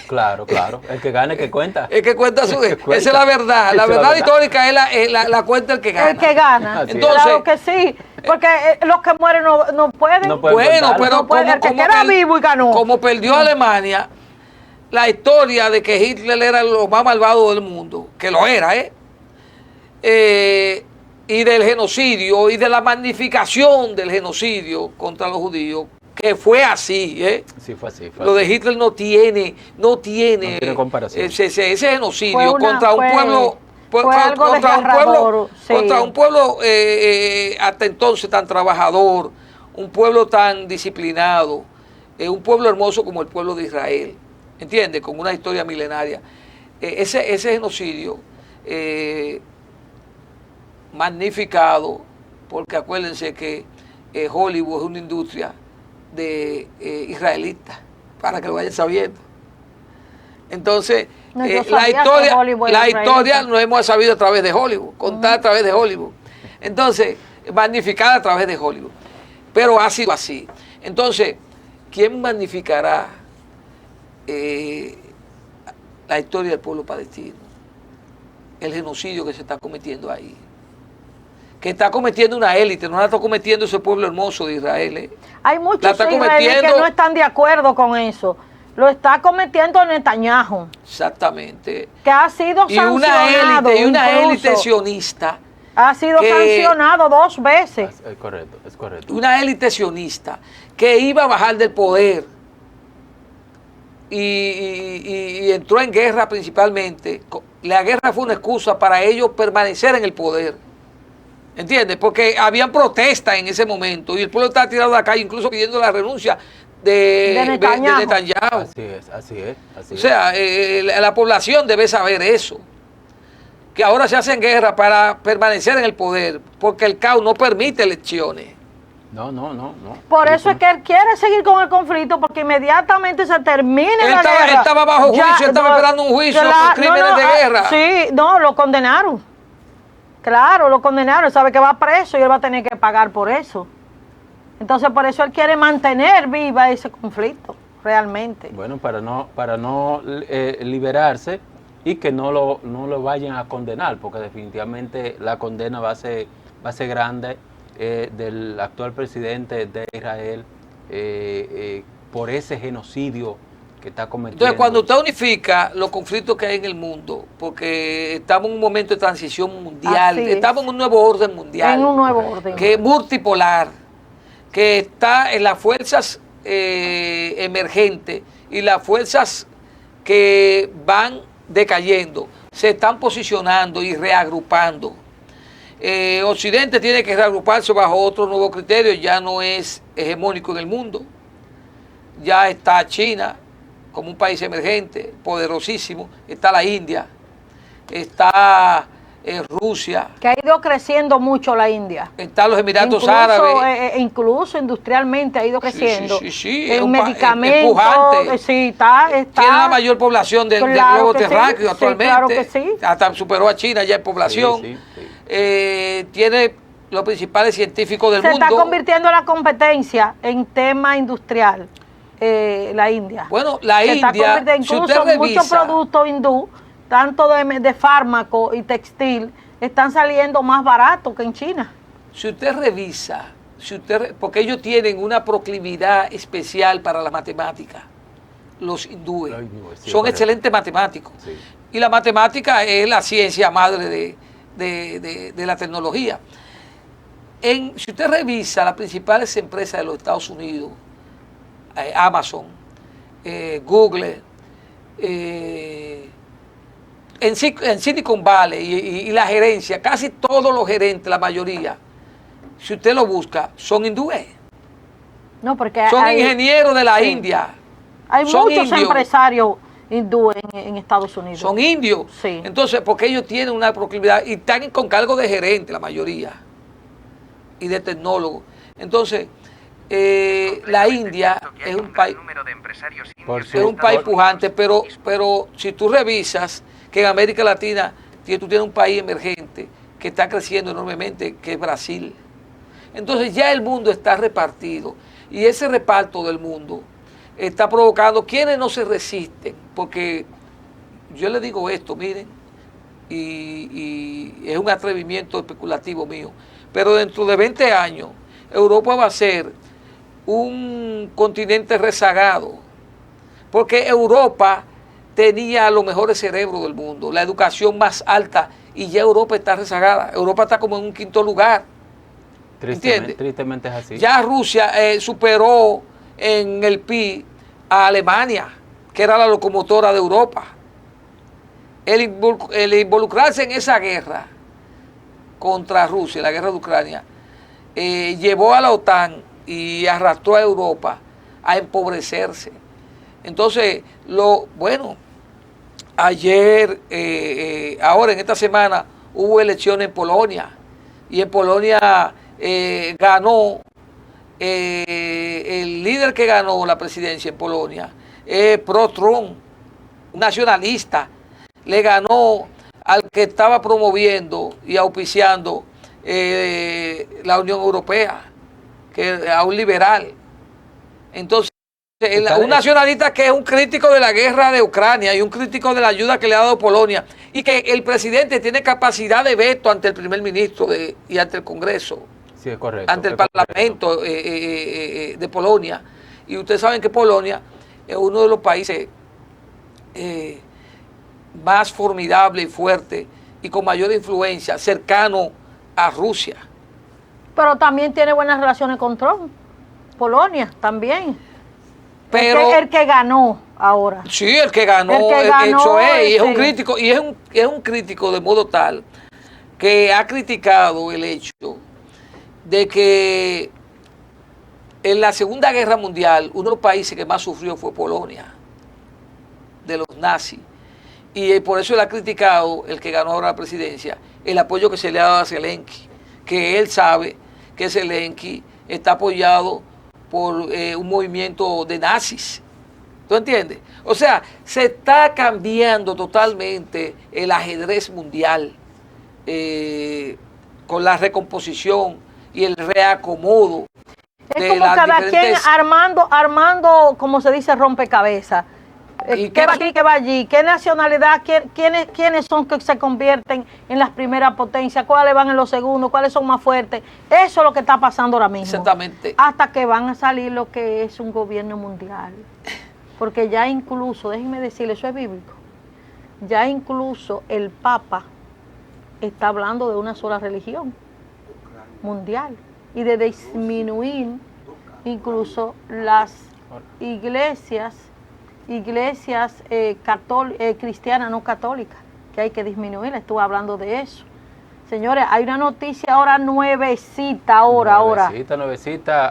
Claro, el que gana es el que cuenta. El que cuenta esa es la verdad. La verdad histórica es la cuenta el que gana. El que gana. Entonces, claro que sí. Porque los que mueren no pueden. Bueno, pero el que queda vivo y ganó. Como perdió Alemania, la historia de que Hitler era lo más malvado del mundo, que lo era, y del genocidio y de la magnificación del genocidio contra los judíos, que fue así, Sí, fue así. Lo de Hitler no tiene comparación. Ese genocidio contra un pueblo. Contra un pueblo hasta entonces tan trabajador, un pueblo tan disciplinado, un pueblo hermoso como el pueblo de Israel, ¿entiendes? Con una historia milenaria. Ese genocidio magnificado, porque acuérdense que Hollywood es una industria de israelitas, para que lo vayan sabiendo. Entonces, la historia no hemos sabido a través de Hollywood, contada a través de Hollywood. Entonces, magnificada a través de Hollywood. Pero ha sido así. Entonces, ¿quién magnificará la historia del pueblo palestino, el genocidio que se está cometiendo ahí, que está cometiendo una élite, no la está cometiendo ese pueblo hermoso de Israel. Hay muchos israelíes que no están de acuerdo con eso. Lo está cometiendo Netanyahu. Exactamente. Que ha sido sancionado. Y una élite sionista. Ha sido sancionado 2 veces. Es correcto, es correcto. Una élite sionista que iba a bajar del poder y entró en guerra principalmente. La guerra fue una excusa para ellos permanecer en el poder. ¿Entiendes? Porque habían protestas en ese momento y el pueblo estaba tirado de la calle, incluso pidiendo la renuncia de Netanyahu. Así es, así es. O sea, la población debe saber eso. Que ahora se hacen guerra para permanecer en el poder, porque el caos no permite elecciones. No. Por eso es que él quiere seguir con el conflicto, porque inmediatamente se termine la guerra. Él estaba bajo juicio, estaba esperando un juicio por crímenes de guerra. Sí, lo condenaron. Claro, lo condenaron. Él sabe que va preso y él va a tener que pagar por eso. Entonces, por eso él quiere mantener viva ese conflicto, realmente. Bueno, para no liberarse y que no lo vayan a condenar, porque definitivamente la condena va a ser grande del actual presidente de Israel por ese genocidio que está cometiendo. Entonces, cuando usted unifica los conflictos que hay en el mundo, porque estamos en un momento de transición mundial, estamos en un nuevo orden mundial. En un nuevo orden. Que es multipolar, que está en las fuerzas emergentes y las fuerzas que van decayendo, se están posicionando y reagrupando. Occidente tiene que reagruparse bajo otro nuevo criterio, ya no es hegemónico en el mundo, ya está China como un país emergente, poderosísimo, está la India, está Rusia. Que ha ido creciendo mucho la India. Están los Emiratos Árabes. Incluso industrialmente ha ido creciendo. Sí, en medicamentos. Empujante. Sí, está. Tiene la mayor población del globo terráqueo actualmente. Claro que sí. Hasta superó a China ya en población. Tiene los principales científicos del mundo. Se está convirtiendo la competencia en tema industrial. La India. Bueno, la India, incluso si usted muchos productos hindú, tanto de fármaco y textil, están saliendo más baratos que en China. Si usted revisa, porque ellos tienen una proclividad especial para la matemática, los hindúes, son excelentes matemáticos. Sí. Y la matemática es la ciencia madre de la tecnología. Si usted revisa las principales empresas de los Estados Unidos, Amazon, Google, en Silicon Valley y la gerencia, casi todos los gerentes, la mayoría, si usted lo busca, son hindúes. No, porque son ingenieros de la India. Hay muchos empresarios hindúes en Estados Unidos. Son indios. Sí. Entonces, porque ellos tienen una proclividad y están con cargo de gerente, la mayoría, y de tecnólogos. Entonces, la India es un país pujante, pero si tú revisas que en América Latina tú tienes un país emergente que está creciendo enormemente, que es Brasil. Entonces ya el mundo está repartido y ese reparto del mundo está provocando quienes no se resisten, porque yo le digo esto, miren, y es un atrevimiento especulativo mío, pero dentro de 20 años Europa va a ser un continente rezagado, porque Europa tenía los mejores cerebros del mundo, la educación más alta, y ya Europa está rezagada. Europa está como en un 5.º lugar. Tristemente es así. Ya Rusia superó en el PIB a Alemania, que era la locomotora de Europa. El involucrarse en esa guerra contra Rusia, la guerra de Ucrania, llevó a la OTAN y arrastró a Europa a empobrecerse. Entonces, ayer, ahora en esta semana, hubo elecciones en Polonia, y en Polonia ganó, el líder que ganó la presidencia en Polonia, pro-Trump, un nacionalista, le ganó al que estaba promoviendo y auspiciando la Unión Europea, a un liberal. Entonces, Un nacionalista que es un crítico de la guerra de Ucrania y un crítico de la ayuda que le ha dado Polonia, y que el presidente tiene capacidad de veto ante el primer ministro y ante el Congreso. Sí, es correcto. Ante el Parlamento de Polonia. Y ustedes saben que Polonia es uno de los países más formidable y fuerte y con mayor influencia, cercano a Rusia. Pero también tiene buenas relaciones con Trump. Polonia también. Pero el que ganó ahora. Sí, el que ganó, eso es, y es un crítico, y es un crítico de modo tal que ha criticado el hecho de que en la Segunda Guerra Mundial uno de los países que más sufrió fue Polonia, de los nazis. Y por eso él ha criticado, el que ganó ahora la presidencia, el apoyo que se le ha dado a Zelensky, que él sabe que Zelensky está apoyado por un movimiento de nazis. ¿Tú entiendes? O sea, se está cambiando totalmente el ajedrez mundial con la recomposición y el reacomodo. Es como cada quien armando, como se dice, rompecabezas. ¿Qué va aquí, qué va allí? ¿Qué nacionalidad? ¿Quiénes son que se convierten en las primeras potencias? ¿Cuáles van en los segundos? ¿Cuáles son más fuertes? Eso es lo que está pasando ahora mismo. Exactamente. Hasta que van a salir lo que es un gobierno mundial. Porque ya incluso, déjenme decirle, eso es bíblico, ya incluso el Papa está hablando de una sola religión mundial y de disminuir incluso las iglesias cristianas no católicas, que hay que disminuir. Estuve hablando de eso. Señores, hay una noticia ahora nuevecita,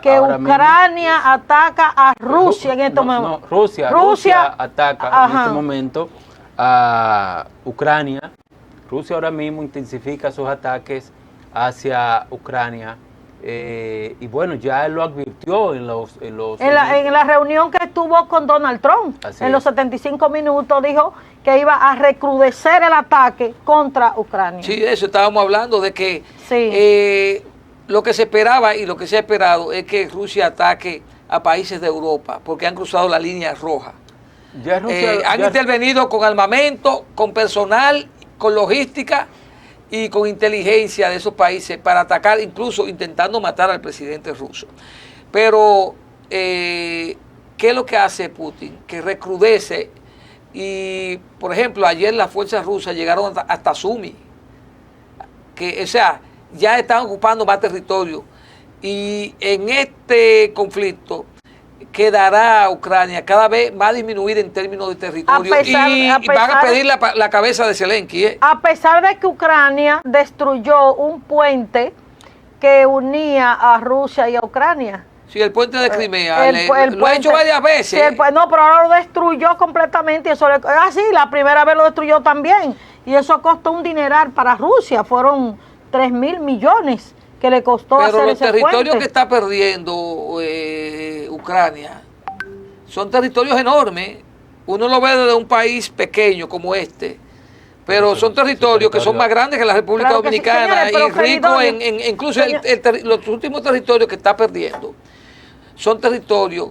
que ahora Ucrania mismo ataca a Rusia en este momento. Rusia ataca en este momento a Ucrania. Rusia ahora mismo intensifica sus ataques hacia Ucrania. Y bueno, ya él lo advirtió en la reunión que estuvo con Donald Trump. Así en los 75 minutos dijo que iba a recrudecer el ataque contra Ucrania. Sí, de eso estábamos hablando, de que lo que se esperaba y lo que se ha esperado es que Rusia ataque a países de Europa, porque han cruzado la línea roja. Han intervenido con armamento, con personal, con logística y con inteligencia de esos países para atacar, incluso intentando matar al presidente ruso. Pero, ¿qué es lo que hace Putin? Que recrudece. Y, por ejemplo, ayer las fuerzas rusas llegaron hasta Sumy, o sea, ya están ocupando más territorio. Y en este conflicto quedará Ucrania cada vez más disminuida en términos de territorio, y van a pedir la cabeza de Zelensky. A pesar de que Ucrania destruyó un puente que unía a Rusia y a Ucrania. Sí, el puente de Crimea, lo ha hecho varias veces. Sí, no, pero ahora lo destruyó completamente. Y eso la primera vez lo destruyó también. Y eso costó un dineral para Rusia, fueron 3.000 millones que le costó hacer ese puente. Pero los territorios que está perdiendo Ucrania son territorios enormes. Uno lo ve desde un país pequeño como este, pero son territorios que son más grandes que la República Dominicana, y ricos incluso los últimos territorios que está perdiendo son territorios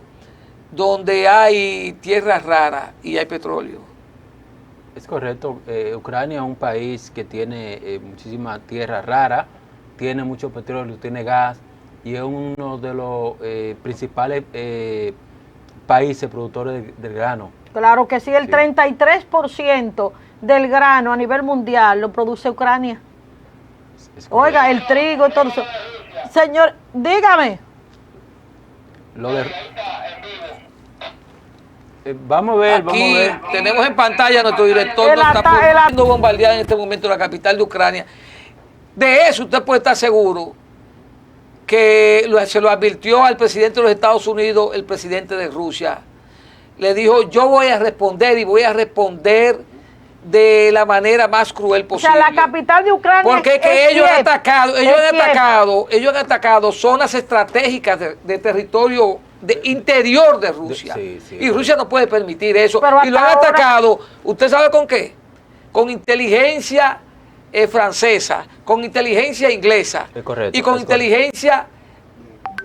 donde hay tierras raras y hay petróleo. Es correcto. Ucrania es un país que tiene muchísima tierra rara, tiene mucho petróleo, tiene gas, y es uno de los principales países productores del grano. Claro que sí, el 33% del grano a nivel mundial lo produce Ucrania. Oiga, el trigo y todo eso. Señor, dígame. Vamos a ver, tenemos en pantalla a nuestro director, está siendo bombardeado en este momento la capital de Ucrania. De eso usted puede estar seguro que se lo advirtió al presidente de los Estados Unidos, el presidente de Rusia. Le dijo, yo voy a responder y voy a responder de la manera más cruel posible. O sea, la capital de Ucrania porque ellos han atacado zonas estratégicas de territorio interior de Rusia. Y Rusia no puede permitir eso. Y lo han atacado, ¿usted sabe con qué? Con inteligencia francesa, con inteligencia inglesa y con inteligencia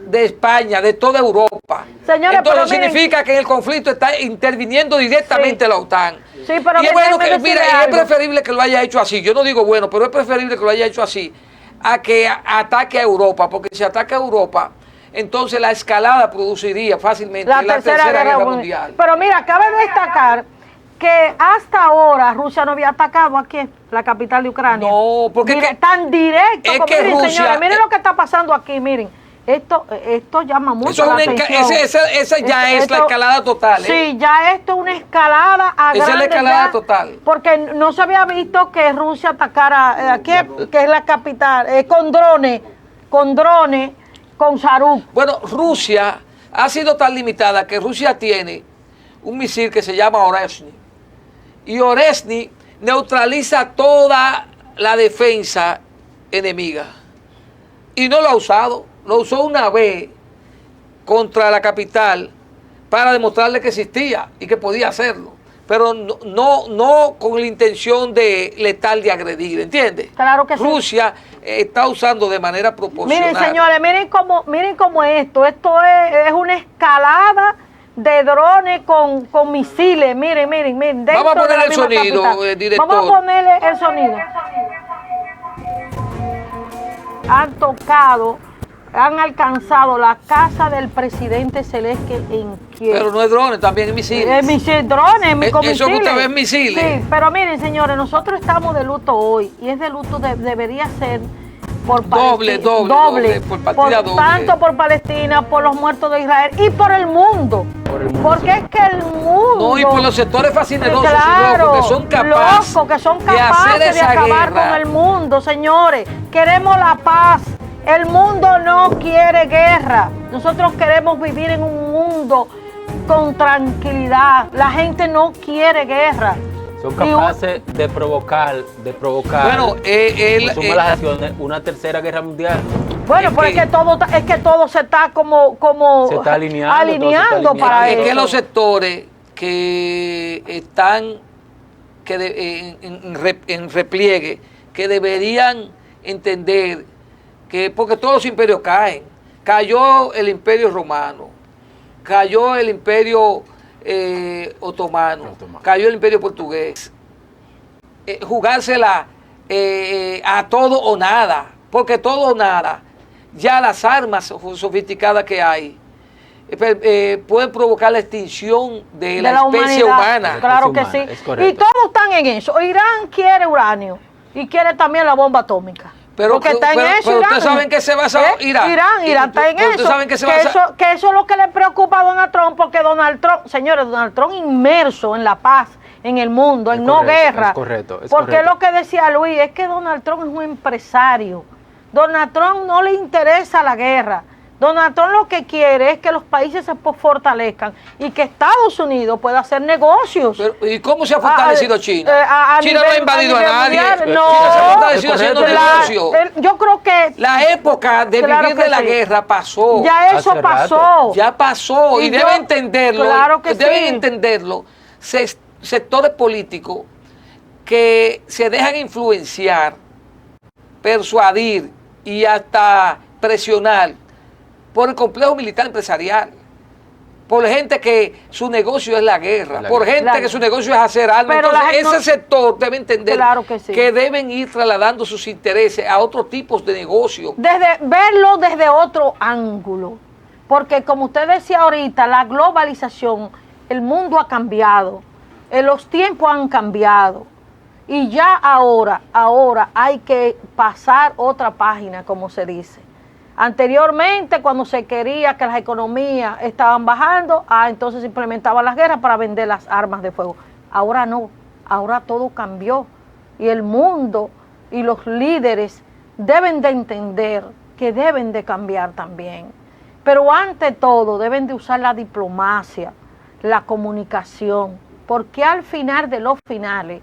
de España, de toda Europa. Señores, entonces pero significa que en el conflicto está interviniendo directamente la OTAN. Sí, pero y es bueno que, mira, es preferible que lo haya hecho así. Yo no digo bueno, pero es preferible que lo haya hecho así a que ataque a Europa, porque si ataca a Europa, entonces la escalada produciría fácilmente la tercera guerra mundial. Pero mira, cabe destacar que hasta ahora Rusia no había atacado aquí, la capital de Ucrania. No, porque tan directo. Es como, que miren, Rusia, señores, miren lo que está pasando aquí, miren. Esto llama mucho la atención. Esa ya es la escalada total. Sí, ya esto es una escalada a grande. Esa es la escalada total. Porque no se había visto que Rusia atacara aquí, que es la capital, con drones, con Saruk. Bueno, Rusia ha sido tan limitada que Rusia tiene un misil que se llama Oresny. Y Oresny neutraliza toda la defensa enemiga. Y no lo ha usado. Lo usó una vez contra la capital para demostrarle que existía y que podía hacerlo. Pero no con la intención letal de agredir, ¿entiendes? Claro que Rusia está usando de manera proporcional. Miren, señores, miren cómo esto es una escalada de drones con misiles. Miren. Vamos a poner el sonido, director. Vamos a ponerle el sonido. Han alcanzado la casa del presidente Zelensky en Kiev. Pero no es drones, también es misiles. Es drones, con misiles. Eso que usted ve es misiles. Sí, pero miren, señores, nosotros estamos de luto hoy. Y es de luto, debería ser por doble, por partida doble. Tanto por Palestina, por los muertos de Israel y por el mundo. Porque es que el mundo... No, y por los sectores fascinerosos claro, que son capaces de acabar con el mundo, señores. Queremos la paz. El mundo no quiere guerra. Nosotros queremos vivir en un mundo con tranquilidad. La gente no quiere guerra. Son capaces de provocar bueno, una tercera guerra mundial. Bueno, pues es que todo se está como se está alineando para eso. Es que los sectores que están en repliegue, que deberían entender que porque todos los imperios caen. Cayó el imperio romano, cayó el imperio otomano, cayó el imperio portugués. Jugársela a todo o nada, porque todo o nada, ya las armas sofisticadas que hay pueden provocar la extinción de la especie humana. Claro que sí. Y todos están en eso. Irán quiere uranio y quiere también la bomba atómica. Porque está en eso, pero ustedes saben que se basa Irán. Irán está en eso. Que eso es lo que le preocupa a Donald Trump, porque Donald Trump, señores, Donald Trump inmerso en la paz, en el mundo, en no guerra. Es correcto. Porque lo que decía Luis, es que Donald Trump es un empresario. Donald Trump no le interesa la guerra. Donald Trump lo que quiere es que los países se fortalezcan y que Estados Unidos pueda hacer negocios. Pero, ¿y cómo se ha fortalecido China? China no ha invadido a nadie. No, China se ha fortalecido haciendo negocios. Yo creo que la época de vivir de la guerra pasó. Ya eso pasó. Ya pasó. Y deben entenderlo. Claro que deben entenderlo sectores políticos que se dejan influenciar, persuadir y hasta presionar por el complejo militar empresarial, por gente que su negocio es la guerra, por gente que su negocio es hacer armas. Entonces ese sector debe entender que deben ir trasladando sus intereses a otros tipos de negocios. Verlo desde otro ángulo, porque como usted decía ahorita, la globalización, el mundo ha cambiado, los tiempos han cambiado, y ya ahora hay que pasar otra página, como se dice. Anteriormente, cuando se quería que las economías estaban bajando, entonces se implementaban las guerras para vender las armas de fuego. Ahora no, ahora todo cambió. Y el mundo y los líderes deben de entender que deben de cambiar también. Pero ante todo deben de usar la diplomacia, la comunicación, porque al final de los finales,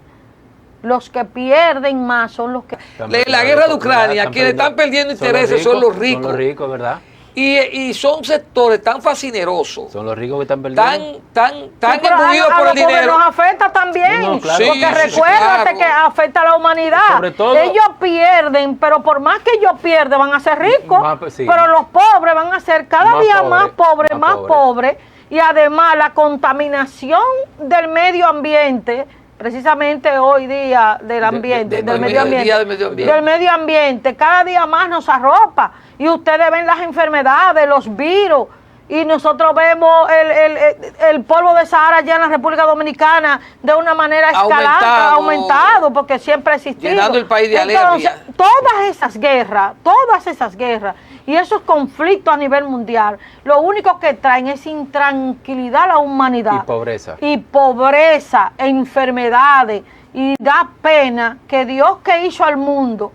los que pierden más son los que... La guerra de Ucrania, quienes están perdiendo intereses son los ricos. Son los ricos, ¿verdad? Y son sectores tan fascinerosos. Son los ricos que están perdiendo. Tan Sí, imbuidos por el dinero. Nos afecta también. No, claro. Porque recuérdate que afecta a la humanidad. Sobre todo, ellos pierden, pero por más que ellos pierden, van a ser ricos. Sí, pero los pobres van a ser cada día más pobres. Y además la contaminación del medio ambiente, precisamente hoy día del medio ambiente, cada día más nos arropa. Y ustedes ven las enfermedades, los virus, y nosotros vemos el polvo de Sahara ya en la República Dominicana de una manera escalada, aumentado, porque siempre ha existido. Llenando el país de alegría. Todas esas guerras y esos conflictos a nivel mundial, lo único que traen es intranquilidad a la humanidad. Y pobreza, enfermedades, y da pena que Dios que hizo al mundo,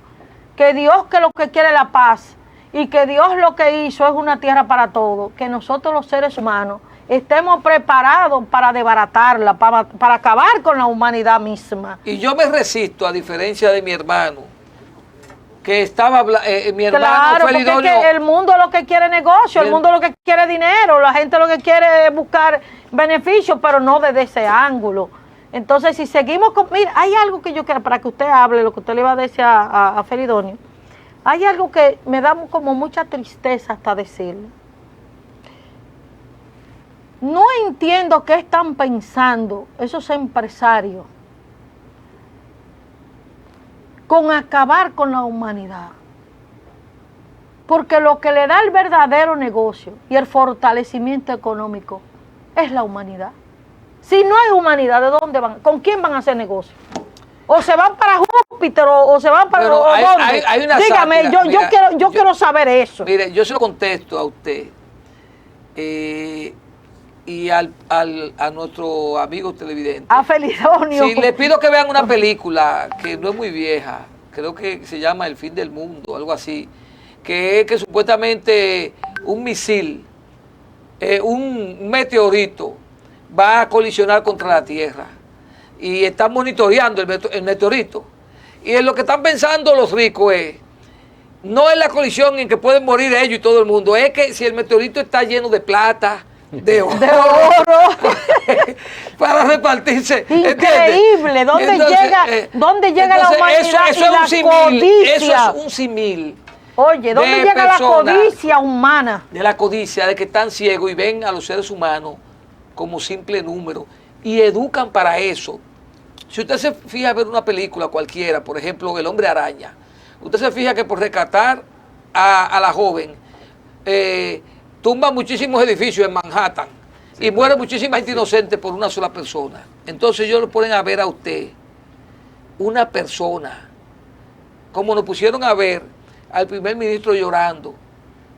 que Dios que lo que quiere es la paz, y que Dios lo que hizo es una tierra para todos, que nosotros los seres humanos estemos preparados para desbaratarla, para acabar con la humanidad misma. Y yo me resisto, a diferencia de mi hermano, que estaba, mi hermano fue el idóneo. Porque es que el mundo lo que quiere es negocio, el mundo lo que quiere es dinero, la gente lo que quiere es buscar beneficios, pero no desde ese ángulo. Entonces, si seguimos con... Mira, hay algo que yo quiero, para que usted hable, lo que usted le iba a decir a Felidonio. Hay algo que me da como mucha tristeza hasta decirlo. No entiendo qué están pensando esos empresarios con acabar con la humanidad. Porque lo que le da el verdadero negocio y el fortalecimiento económico es la humanidad. Si no hay humanidad, ¿de dónde van? ¿Con quién van a hacer negocio? O se van para Júpiter o se van para ¿dónde? Hay una Dígame, sátira. Mira, yo quiero saber eso. Mire, yo se lo contesto a usted y a nuestro amigo televidente. A Felidonio. Sí, le pido que vean una película que no es muy vieja, creo que se llama El fin del mundo, algo así, que es que supuestamente un misil, un meteorito va a colisionar contra la Tierra. Y están monitoreando el meteorito. Y en lo que están pensando los ricos no es la colisión en que pueden morir ellos y todo el mundo, es que si el meteorito está lleno de plata, de oro, para repartirse. Increíble, ¿dónde llega la humanidad eso y la codicia? Eso es un símil. Oye, ¿dónde llega la codicia humana? De la codicia, de que están ciegos y ven a los seres humanos como simple número y educan para eso. Si usted se fija a ver una película cualquiera, por ejemplo, El Hombre Araña, usted se fija que por rescatar a la joven, tumban muchísimos edificios en Manhattan y muere muchísima gente inocente por una sola persona. Entonces ellos lo ponen a ver a usted, una persona, como nos pusieron a ver al primer ministro llorando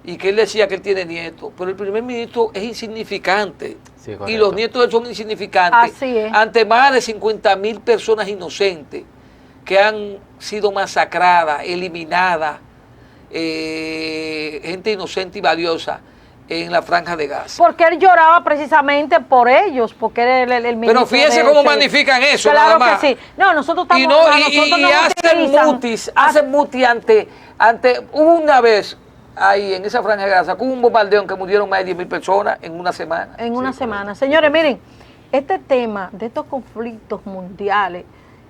y que él decía que él tiene nietos, pero el primer ministro es insignificante. Sí, y los nietos de él son insignificantes ante más de 50,000 personas inocentes que han sido masacradas, eliminadas, gente inocente y valiosa en la Franja de Gaza. Porque él lloraba precisamente por ellos, porque era el ministro. Pero fíjense cómo magnifican eso. Claro nada más. que sí. No, nosotros estamos... hacen mutis ante una vez ahí en esa Franja de Gaza, con un bombardeo en que murieron más de 10,000 personas en una semana. En una semana. Señores, miren, este tema de estos conflictos mundiales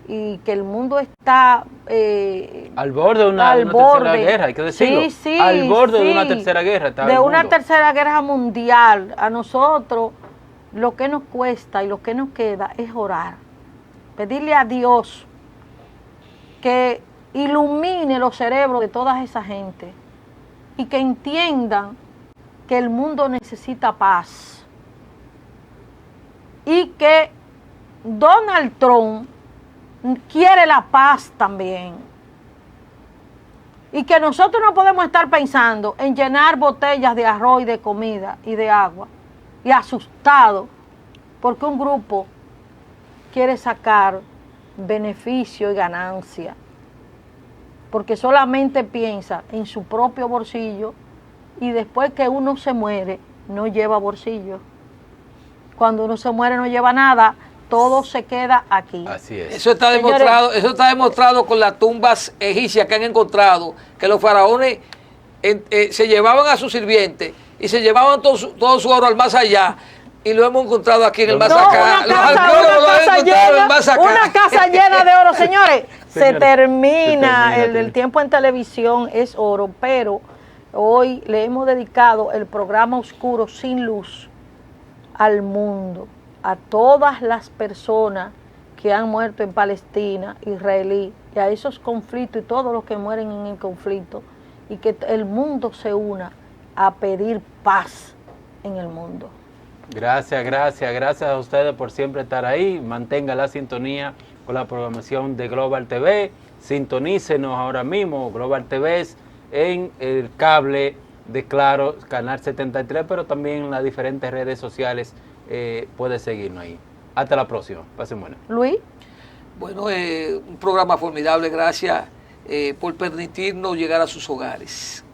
y que el mundo está al borde de una tercera guerra, hay que decirlo. Sí, al borde de una tercera guerra. De una tercera guerra mundial. A nosotros lo que nos cuesta y lo que nos queda es orar. Pedirle a Dios que ilumine los cerebros de toda esa gente y que entiendan que el mundo necesita paz y que Donald Trump quiere la paz también y que nosotros no podemos estar pensando en llenar botellas de arroz y de comida y de agua y asustados porque un grupo quiere sacar beneficio y ganancia, porque solamente piensa en su propio bolsillo y después que uno se muere no lleva bolsillo. Cuando uno se muere no lleva nada, todo se queda aquí. Así es. Eso está demostrado, eso está demostrado con las tumbas egipcias que han encontrado, que los faraones se llevaban a sus sirvientes y se llevaban todo su oro al más allá. Y lo hemos encontrado aquí en el más acá. Una casa llena de oro, señores. Se termina el tiempo en televisión, es oro, pero hoy le hemos dedicado el programa Oscuro Sin Luz al mundo, a todas las personas que han muerto en Palestina, israelí, y a esos conflictos y todos los que mueren en el conflicto, y que el mundo se una a pedir paz en el mundo. Gracias a ustedes por siempre estar ahí. Mantenga la sintonía con la programación de Global TV. Sintonícenos ahora mismo. Global TV es en el cable de Claro, Canal 73, pero también en las diferentes redes sociales puede seguirnos ahí. Hasta la próxima. Pasen buenas. Luis. Bueno, un programa formidable. Gracias por permitirnos llegar a sus hogares.